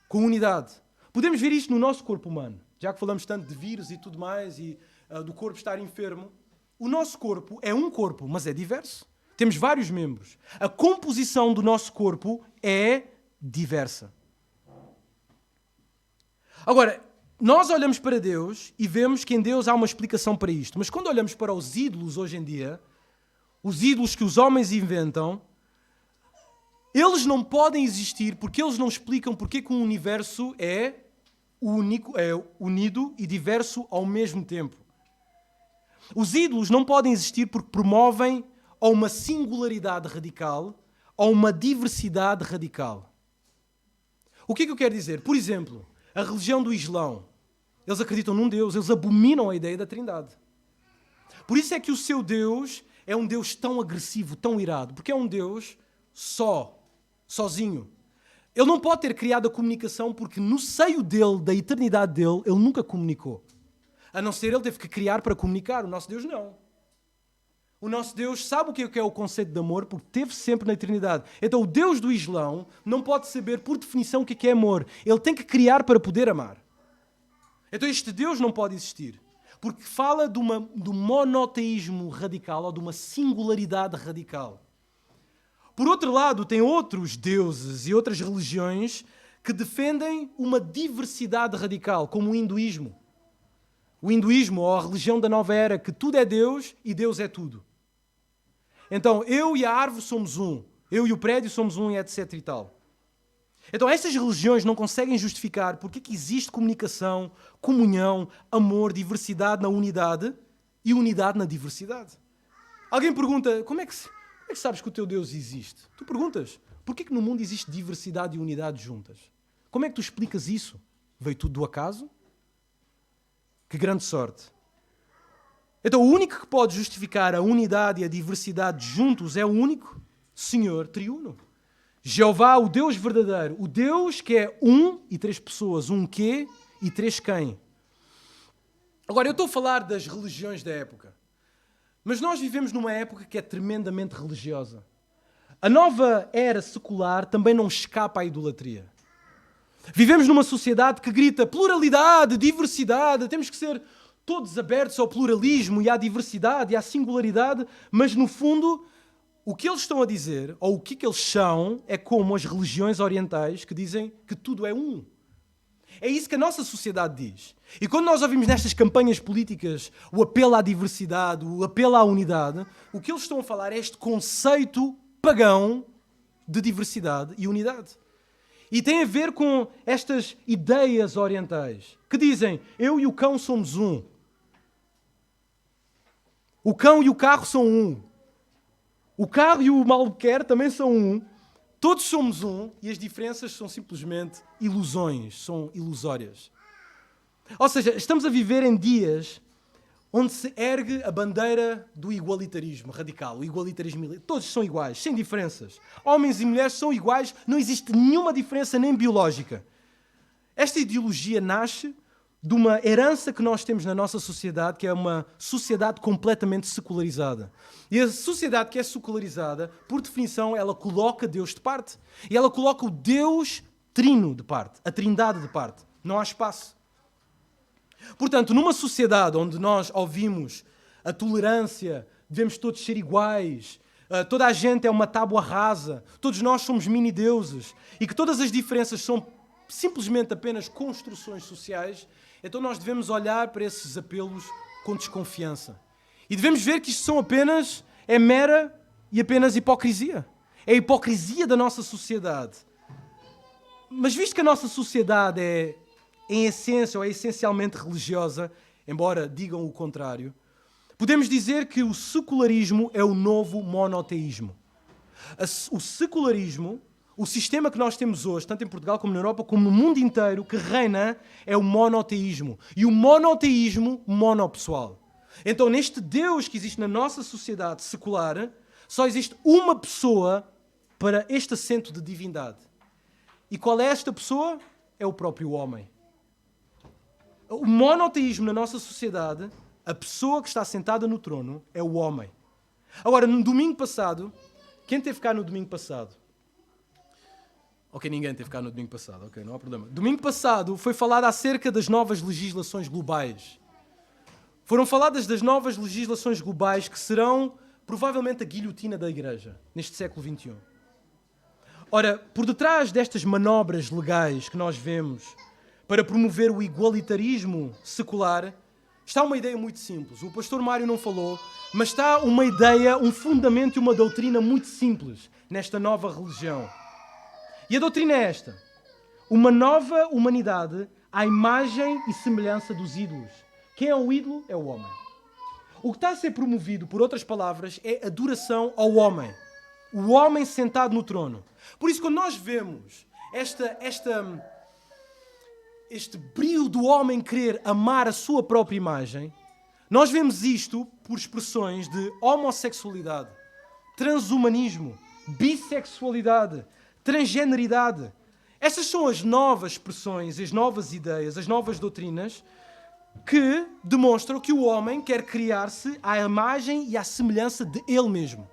[SPEAKER 1] Com unidade. Podemos ver isto no nosso corpo humano. Já que falamos tanto de vírus e tudo mais, e do corpo estar enfermo. O nosso corpo é um corpo, mas é diverso. Temos vários membros. A composição do nosso corpo é diversa. Agora, nós olhamos para Deus e vemos que em Deus há uma explicação para isto. Mas quando olhamos para os ídolos hoje em dia, os ídolos que os homens inventam, eles não podem existir porque eles não explicam porque que um universo é único, é unido e diverso ao mesmo tempo. Os ídolos não podem existir porque promovem ou uma singularidade radical ou uma diversidade radical. O que é que eu quero dizer? Por exemplo, a religião do Islão. Eles acreditam num Deus, eles abominam a ideia da Trindade. Por isso é que o seu Deus é um Deus tão agressivo, tão irado, porque é um Deus sozinho. Ele não pode ter criado a comunicação porque no seio dele, da eternidade dele, ele nunca comunicou. A não ser ele teve que criar para comunicar. O nosso Deus não. O nosso Deus sabe o que é o conceito de amor porque teve sempre na eternidade. Então o Deus do Islão não pode saber por definição o que é amor. Ele tem que criar para poder amar. Então este Deus não pode existir, porque fala de um monoteísmo radical, ou de uma singularidade radical. Por outro lado, tem outros deuses e outras religiões que defendem uma diversidade radical, como o hinduísmo. O hinduísmo, ou a religião da nova era, que tudo é Deus e Deus é tudo. Então, eu e a árvore somos um, eu e o prédio somos um, e etc e tal. Então, estas religiões não conseguem justificar porque é que existe comunicação, comunhão, amor, diversidade na unidade e unidade na diversidade. Alguém pergunta, como é que sabes que o teu Deus existe? Tu perguntas, porquê é que no mundo existe diversidade e unidade juntas? Como é que tu explicas isso? Veio tudo do acaso? Que grande sorte. Então, o único que pode justificar a unidade e a diversidade juntos é o único Senhor triuno. Jeová, o Deus verdadeiro, o Deus que é um e três pessoas, um quê e três quem. Agora, eu estou a falar das religiões da época, mas nós vivemos numa época que é tremendamente religiosa. A nova era secular também não escapa à idolatria. Vivemos numa sociedade que grita pluralidade, diversidade, temos que ser todos abertos ao pluralismo e à diversidade e à singularidade, mas no fundo o que eles estão a dizer, ou o que eles são, é como as religiões orientais que dizem que tudo é um. É isso que a nossa sociedade diz. E quando nós ouvimos nestas campanhas políticas o apelo à diversidade, o apelo à unidade, o que eles estão a falar é este conceito pagão de diversidade e unidade. E tem a ver com estas ideias orientais que dizem, eu e o cão somos um. O cão e o carro são um. O carro e o Malquer também são um. Todos somos um e as diferenças são simplesmente ilusões, são ilusórias. Ou seja, estamos a viver em dias onde se ergue a bandeira do igualitarismo radical, o igualitarismo. Todos são iguais, sem diferenças. Homens e mulheres são iguais, não existe nenhuma diferença nem biológica. Esta ideologia nasce de uma herança que nós temos na nossa sociedade, que é uma sociedade completamente secularizada. E a sociedade que é secularizada, por definição, ela coloca Deus de parte. E ela coloca o Deus trino de parte, a trindade de parte. Não há espaço. Portanto, numa sociedade onde nós ouvimos a tolerância, devemos todos ser iguais, toda a gente é uma tábua rasa, todos nós somos mini-deuses, e que todas as diferenças são simplesmente apenas construções sociais, então nós devemos olhar para esses apelos com desconfiança. E devemos ver que isto é mera e apenas hipocrisia. É a hipocrisia da nossa sociedade. Mas visto que a nossa sociedade é, em essência, ou é essencialmente religiosa, embora digam o contrário, podemos dizer que o secularismo é o novo monoteísmo. O secularismo, o sistema que nós temos hoje, tanto em Portugal como na Europa, como no mundo inteiro, que reina é o monoteísmo. E o monoteísmo monopessoal. Então, neste Deus que existe na nossa sociedade secular, só existe uma pessoa para este assento de divindade. E qual é esta pessoa? É o próprio homem. O monoteísmo na nossa sociedade, a pessoa que está sentada no trono é o homem. Agora, no domingo passado, quem teve cá no domingo passado? Ok, ninguém teve cá no domingo passado, ok, não há problema. Domingo passado foi falado acerca das novas legislações globais. Foram faladas das novas legislações globais que serão provavelmente a guilhotina da Igreja neste século XXI. Ora, por detrás destas manobras legais que nós vemos para promover o igualitarismo secular, está uma ideia muito simples. O pastor Mário não falou, mas está uma ideia, um fundamento e uma doutrina muito simples nesta nova religião. E a doutrina é esta: uma nova humanidade à imagem e semelhança dos ídolos. Quem é o ídolo? É o homem. O que está a ser promovido, por outras palavras, é adoração ao homem. O homem sentado no trono. Por isso, quando nós vemos este brio do homem querer amar a sua própria imagem, nós vemos isto por expressões de homossexualidade, transhumanismo, bissexualidade, transgeneridade. Estas são as novas expressões, as novas ideias, as novas doutrinas que demonstram que o homem quer criar-se à imagem e à semelhança de ele mesmo.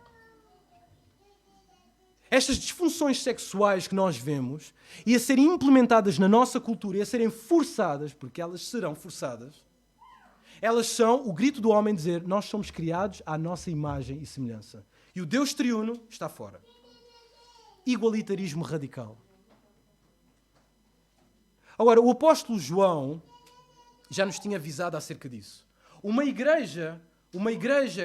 [SPEAKER 1] Estas disfunções sexuais que nós vemos e a serem implementadas na nossa cultura e a serem forçadas, porque elas serão forçadas, elas são o grito do homem dizer: nós somos criados à nossa imagem e semelhança. E o Deus triuno está fora. Igualitarismo radical. Agora, o apóstolo João já nos tinha avisado acerca disso. Uma igreja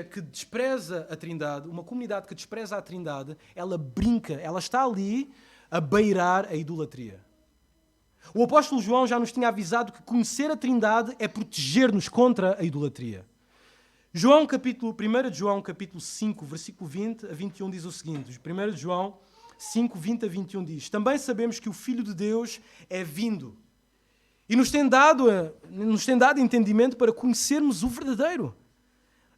[SPEAKER 1] que despreza a Trindade, uma comunidade que despreza a Trindade, ela brinca, ela está ali a beirar a idolatria. O apóstolo João já nos tinha avisado que conhecer a Trindade é proteger-nos contra a idolatria. 1 João capítulo 5, versículo 20 a 21 diz o seguinte, 1 João 5, 20 a 21 diz: também sabemos que o Filho de Deus é vindo e nos tem dado entendimento para conhecermos o verdadeiro.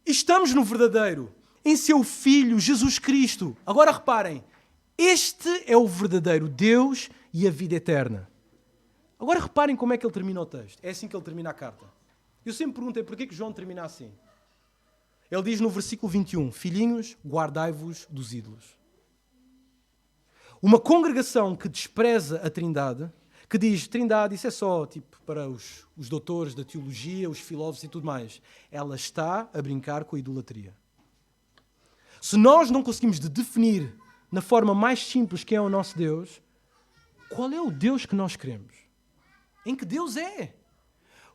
[SPEAKER 1] Estamos no verdadeiro, em seu Filho, Jesus Cristo. Agora reparem, este é o verdadeiro Deus e a vida eterna. Agora reparem como é que ele termina o texto. É assim que ele termina a carta. Eu sempre perguntei porquê que João termina assim. Ele diz no versículo 21, filhinhos, guardai-vos dos ídolos. Uma congregação que despreza a Trindade, que diz, Trindade, isso é só tipo para os doutores da teologia, os filósofos e tudo mais. Ela está a brincar com a idolatria. Se nós não conseguimos definir na forma mais simples quem é o nosso Deus, qual é o Deus que nós queremos? Em que Deus é?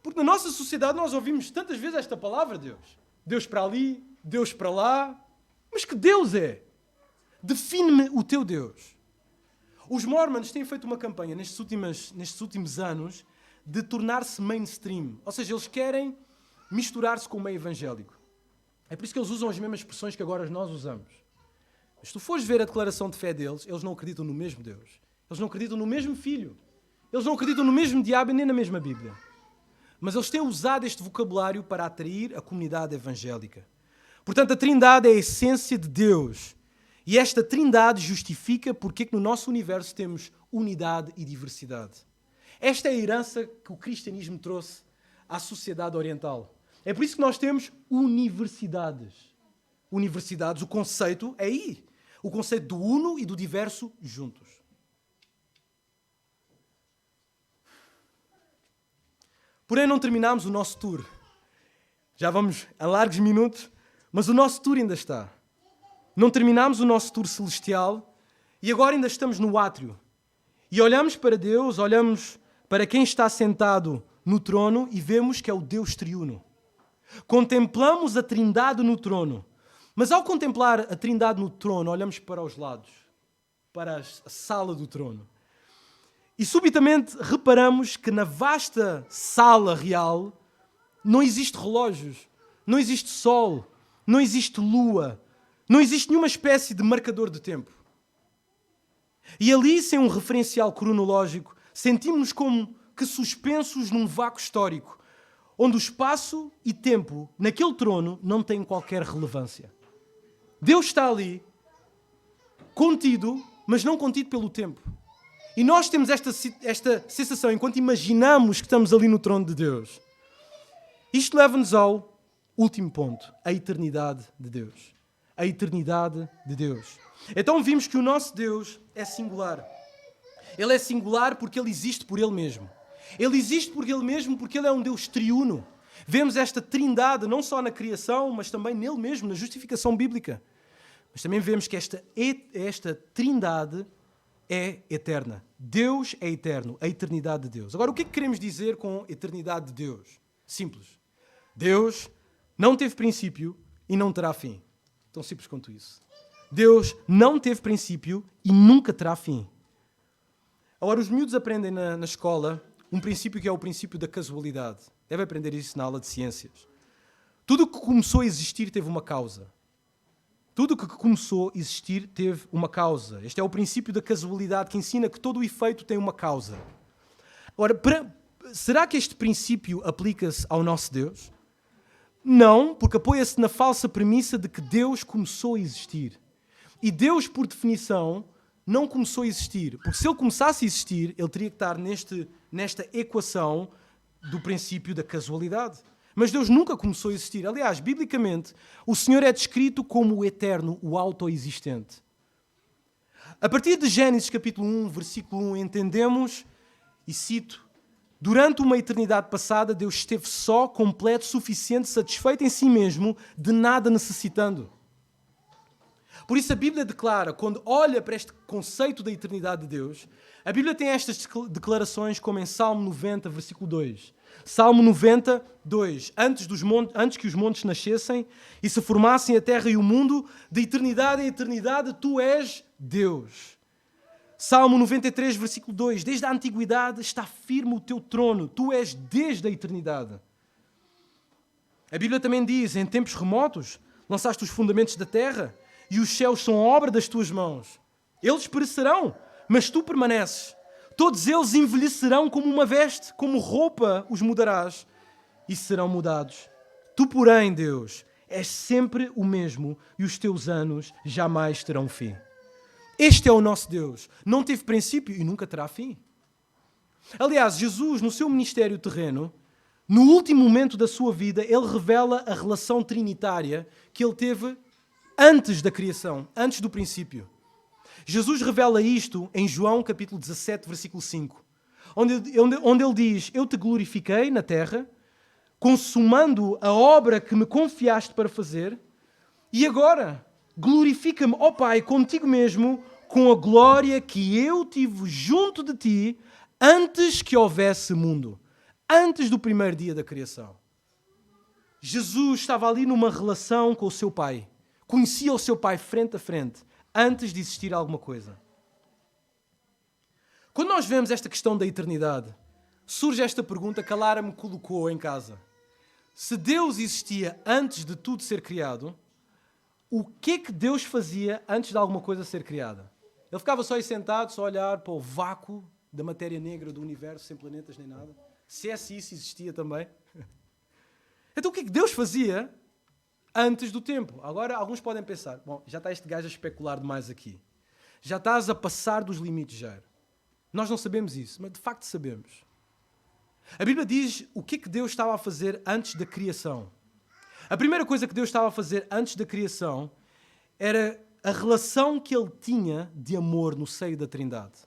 [SPEAKER 1] Porque na nossa sociedade nós ouvimos tantas vezes esta palavra, Deus. Deus para ali, Deus para lá. Mas que Deus é? Define-me o teu Deus. Os Mormons têm feito uma campanha nestes últimos anos de tornar-se mainstream. Ou seja, eles querem misturar-se com o meio evangélico. É por isso que eles usam as mesmas expressões que agora nós usamos. Mas se tu fores ver a declaração de fé deles, eles não acreditam no mesmo Deus. Eles não acreditam no mesmo Filho. Eles não acreditam no mesmo diabo nem na mesma Bíblia. Mas eles têm usado este vocabulário para atrair a comunidade evangélica. Portanto, a Trindade é a essência de Deus. E esta Trindade justifica porque é que no nosso universo temos unidade e diversidade. Esta é a herança que o cristianismo trouxe à sociedade oriental. É por isso que nós temos universidades. Universidades, o conceito é aí. O conceito do uno e do diverso juntos. Porém, não terminámos o nosso tour. Já vamos a largos minutos, mas o nosso tour ainda está. Não terminámos o nosso tour celestial e agora ainda estamos no átrio. E olhamos para Deus, olhamos para quem está sentado no trono e vemos que é o Deus triuno. Contemplamos a Trindade no trono. Mas ao contemplar a Trindade no trono, olhamos para os lados, para a sala do trono. E subitamente reparamos que na vasta sala real não existe relógios, não existe sol, não existe lua, não existe nenhuma espécie de marcador de tempo. E ali, sem um referencial cronológico, sentimos-nos como que suspensos num vácuo histórico, onde o espaço e tempo naquele trono não têm qualquer relevância. Deus está ali, contido, mas não contido pelo tempo. E nós temos esta sensação enquanto imaginamos que estamos ali no trono de Deus. Isto leva-nos ao último ponto, a eternidade de Deus. A eternidade de Deus. Então vimos que o nosso Deus é singular. Ele é singular porque Ele existe por Ele mesmo. Ele existe por Ele mesmo porque Ele é um Deus triuno. Vemos esta trindade não só na criação, mas também nele mesmo, na justificação bíblica. Mas também vemos que esta trindade é eterna. Deus é eterno, a eternidade de Deus. Agora, o que é que queremos dizer com eternidade de Deus? Simples. Deus não teve princípio e não terá fim. Tão simples quanto isso. Deus não teve princípio e nunca terá fim. Agora, os miúdos aprendem na escola um princípio que é o princípio da casualidade. Devem aprender isso na aula de ciências. Tudo o que começou a existir teve uma causa. Tudo o que começou a existir teve uma causa. Este é o princípio da casualidade que ensina que todo o efeito tem uma causa. Ora, será que este princípio aplica-se ao nosso Deus? Não, porque apoia-se na falsa premissa de que Deus começou a existir. E Deus, por definição, não começou a existir. Porque se Ele começasse a existir, Ele teria que estar nesta equação do princípio da casualidade. Mas Deus nunca começou a existir. Aliás, biblicamente, o Senhor é descrito como o eterno, o autoexistente. A partir de Gênesis capítulo 1, versículo 1, entendemos, e cito, durante uma eternidade passada, Deus esteve só, completo, suficiente, satisfeito em si mesmo, de nada necessitando. Por isso a Bíblia declara, quando olha para este conceito da eternidade de Deus, a Bíblia tem estas declarações como em Salmo 90, versículo 2. Salmo 90, 2. Antes que os montes nascessem e se formassem a terra e o mundo, de eternidade em eternidade, tu és Deus. Salmo 93, versículo 2. Desde a antiguidade está firme o teu trono, tu és desde a eternidade. A Bíblia também diz, em tempos remotos, lançaste os fundamentos da terra e os céus são obra das tuas mãos. Eles perecerão, mas tu permaneces. Todos eles envelhecerão como uma veste, como roupa os mudarás e serão mudados. Tu, porém, Deus, és sempre o mesmo e os teus anos jamais terão fim. Este é o nosso Deus. Não teve princípio e nunca terá fim. Aliás, Jesus, no seu ministério terreno, no último momento da sua vida, ele revela a relação trinitária que ele teve antes da criação, antes do princípio. Jesus revela isto em João capítulo 17, versículo 5, onde ele diz, eu te glorifiquei na terra, consumando a obra que me confiaste para fazer, e agora glorifica-me, ó Pai, contigo mesmo, com a glória que eu tive junto de ti antes que houvesse mundo, antes do primeiro dia da criação. Jesus estava ali numa relação com o seu Pai, conhecia o seu Pai frente a frente, antes de existir alguma coisa. Quando nós vemos esta questão da eternidade, surge esta pergunta que a Lara me colocou em casa. Se Deus existia antes de tudo ser criado, o que é que Deus fazia antes de alguma coisa ser criada? Ele ficava só aí sentado, só a olhar para o vácuo da matéria negra do universo, sem planetas nem nada? Se isso existia também. Então o que é que Deus fazia antes do tempo? Agora alguns podem pensar, bom, já está este gajo a especular demais aqui. Já estás a passar dos limites, Jair. Nós não sabemos isso, mas de facto sabemos. A Bíblia diz o que é que Deus estava a fazer antes da criação. A primeira coisa que Deus estava a fazer antes da criação era a relação que ele tinha de amor no seio da Trindade.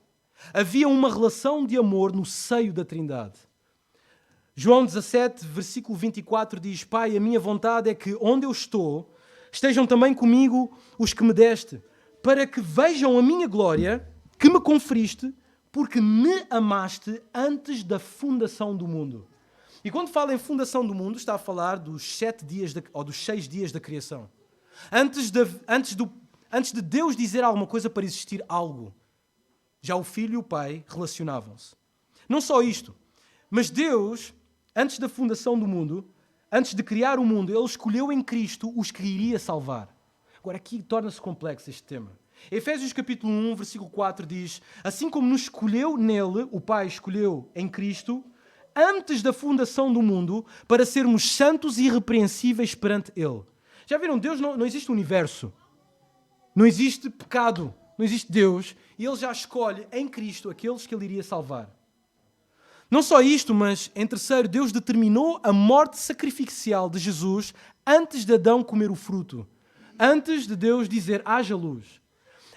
[SPEAKER 1] Havia uma relação de amor no seio da Trindade. João 17, versículo 24 diz, Pai, a minha vontade é que onde eu estou, estejam também comigo os que me deste, para que vejam a minha glória que me conferiste, porque me amaste antes da fundação do mundo. E quando fala em fundação do mundo, está a falar dos 7 dias, ou dos 6 dias da criação. Antes de Deus dizer alguma coisa para existir algo, já o Filho e o Pai relacionavam-se. Não só isto, mas Deus, antes da fundação do mundo, antes de criar o mundo, Ele escolheu em Cristo os que iria salvar. Agora aqui torna-se complexo este tema. Efésios capítulo 1, versículo 4 diz, assim como nos escolheu nele, o Pai escolheu em Cristo, antes da fundação do mundo, para sermos santos e irrepreensíveis perante Ele. Já viram? Deus não existe universo. Não existe pecado. Não existe Deus. E Ele já escolhe em Cristo aqueles que Ele iria salvar. Não só isto, mas em terceiro, Deus determinou a morte sacrificial de Jesus antes de Adão comer o fruto. Antes de Deus dizer, haja luz.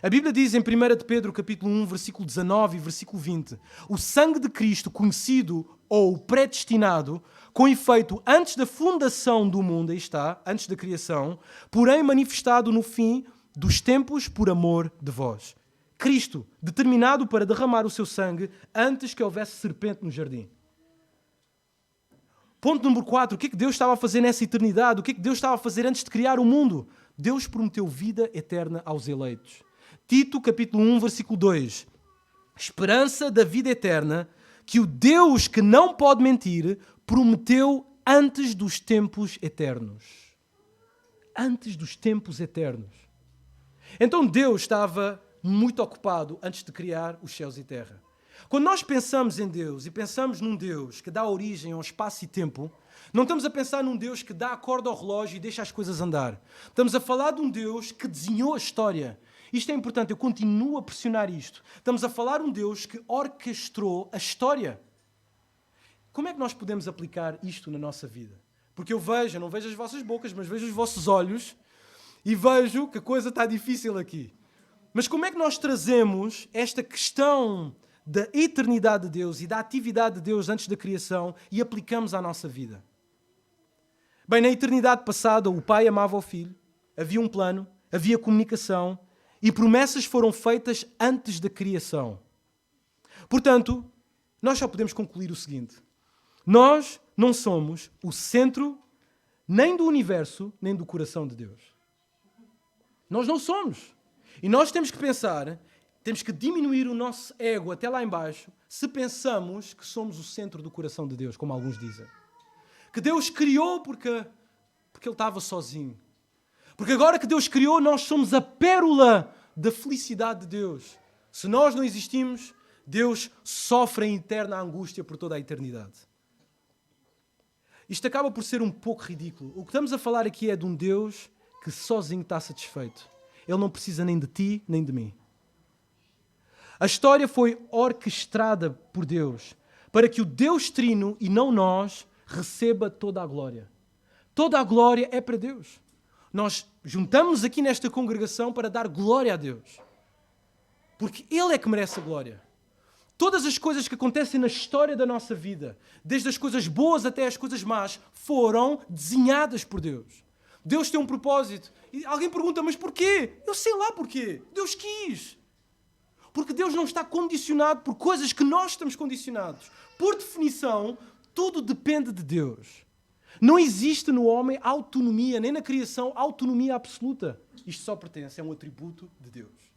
[SPEAKER 1] A Bíblia diz em 1 de Pedro, capítulo 1, versículo 19 e versículo 20, o sangue de Cristo, conhecido ou predestinado, com efeito antes da fundação do mundo, aí está, antes da criação, porém manifestado no fim dos tempos por amor de vós. Cristo, determinado para derramar o seu sangue antes que houvesse serpente no jardim. Ponto número 4. O que é que Deus estava a fazer nessa eternidade? O que é que Deus estava a fazer antes de criar o mundo? Deus prometeu vida eterna aos eleitos. Tito, capítulo 1, versículo 2. Esperança da vida eterna que o Deus que não pode mentir prometeu antes dos tempos eternos. Antes dos tempos eternos. Então Deus estava muito ocupado antes de criar os céus e terra. Quando nós pensamos em Deus e pensamos num Deus que dá origem ao espaço e tempo, não estamos a pensar num Deus que dá a corda ao relógio e deixa as coisas andar. Estamos a falar de um Deus que desenhou a história. Isto é importante, eu continuo a pressionar isto. Estamos a falar de um Deus que orquestrou a história. Como é que nós podemos aplicar isto na nossa vida? Porque eu não vejo as vossas bocas, mas vejo os vossos olhos e vejo que a coisa está difícil aqui. Mas como é que nós trazemos esta questão da eternidade de Deus e da atividade de Deus antes da criação e aplicamos à nossa vida? Bem, na eternidade passada, o Pai amava o Filho, havia um plano, havia comunicação e promessas foram feitas antes da criação. Portanto, nós só podemos concluir o seguinte: nós não somos o centro nem do universo, nem do coração de Deus. Nós não somos. E nós temos que pensar, temos que diminuir o nosso ego até lá em baixo, se pensamos que somos o centro do coração de Deus, como alguns dizem. Que Deus criou porque Ele estava sozinho. Porque agora que Deus criou, nós somos a pérola da felicidade de Deus. Se nós não existimos, Deus sofre em eterna angústia por toda a eternidade. Isto acaba por ser um pouco ridículo. O que estamos a falar aqui é de um Deus que sozinho está satisfeito. Ele não precisa nem de ti, nem de mim. A história foi orquestrada por Deus para que o Deus Trino, e não nós, receba toda a glória. Toda a glória é para Deus. Nós juntamos aqui nesta congregação para dar glória a Deus. Porque Ele é que merece a glória. Todas as coisas que acontecem na história da nossa vida, desde as coisas boas até as coisas más, foram desenhadas por Deus. Deus tem um propósito. E alguém pergunta, mas porquê? Eu sei lá porquê. Deus quis. Porque Deus não está condicionado por coisas que nós estamos condicionados. Por definição, tudo depende de Deus. Não existe no homem autonomia, nem na criação autonomia absoluta. Isto só pertence, é um atributo de Deus.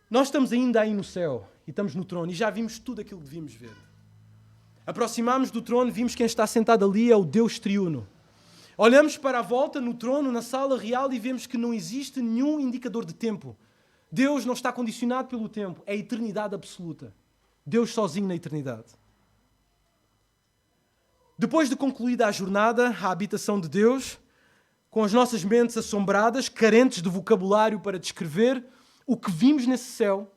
[SPEAKER 1] Nós estamos ainda aí no céu e estamos no trono e já vimos tudo aquilo que devíamos ver. Aproximámos do trono, vimos quem está sentado ali é o Deus triuno. Olhamos para a volta no trono, na sala real e vemos que não existe nenhum indicador de tempo. Deus não está condicionado pelo tempo, é a eternidade absoluta. Deus sozinho na eternidade. Depois de concluída a jornada à habitação de Deus, com as nossas mentes assombradas, carentes de vocabulário para descrever o que vimos nesse céu,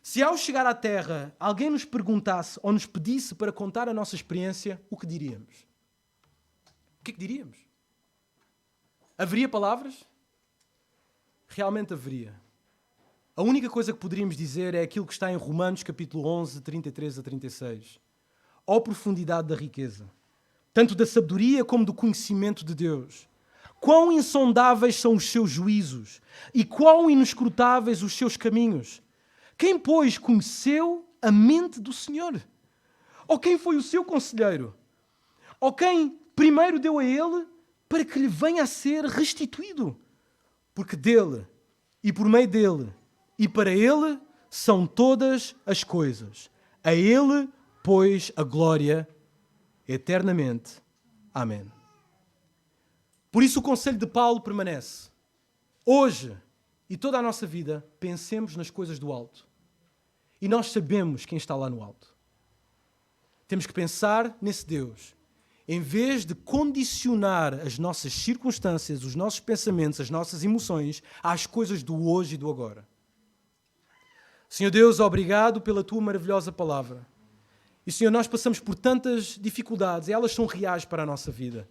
[SPEAKER 1] se ao chegar à Terra alguém nos perguntasse ou nos pedisse para contar a nossa experiência, o que diríamos? O que é que diríamos? Haveria palavras? Realmente haveria. A única coisa que poderíamos dizer é aquilo que está em Romanos capítulo 11, 33 a 36. Ó profundidade da riqueza, tanto da sabedoria como do conhecimento de Deus. Quão insondáveis são os seus juízos e quão inescrutáveis os seus caminhos. Quem, pois, conheceu a mente do Senhor? Ou quem foi o seu conselheiro? Ou quem primeiro deu a ele para que lhe venha a ser restituído? Porque dele, e por meio dele, e para ele são todas as coisas. A ele, pois, a glória eternamente. Amém. Por isso o conselho de Paulo permanece. Hoje e toda a nossa vida, pensemos nas coisas do alto. E nós sabemos quem está lá no alto. Temos que pensar nesse Deus. Em vez de condicionar as nossas circunstâncias, os nossos pensamentos, as nossas emoções às coisas do hoje e do agora. Senhor Deus, obrigado pela Tua maravilhosa palavra. E Senhor, nós passamos por tantas dificuldades e elas são reais para a nossa vida.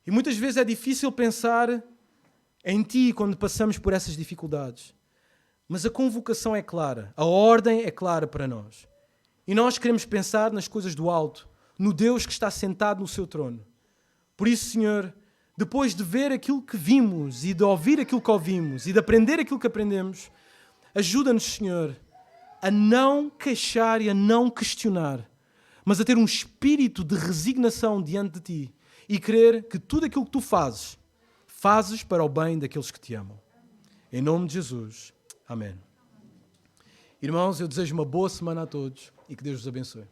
[SPEAKER 1] E muitas vezes é difícil pensar em Ti quando passamos por essas dificuldades. Mas a convocação é clara, a ordem é clara para nós. E nós queremos pensar nas coisas do alto, no Deus que está sentado no seu trono. Por isso, Senhor, depois de ver aquilo que vimos e de ouvir aquilo que ouvimos e de aprender aquilo que aprendemos, ajuda-nos, Senhor, a não queixar e a não questionar, mas a ter um espírito de resignação diante de Ti e crer que tudo aquilo que Tu fazes, fazes para o bem daqueles que Te amam. Em nome de Jesus. Amém. Irmãos, eu desejo uma boa semana a todos e que Deus vos abençoe.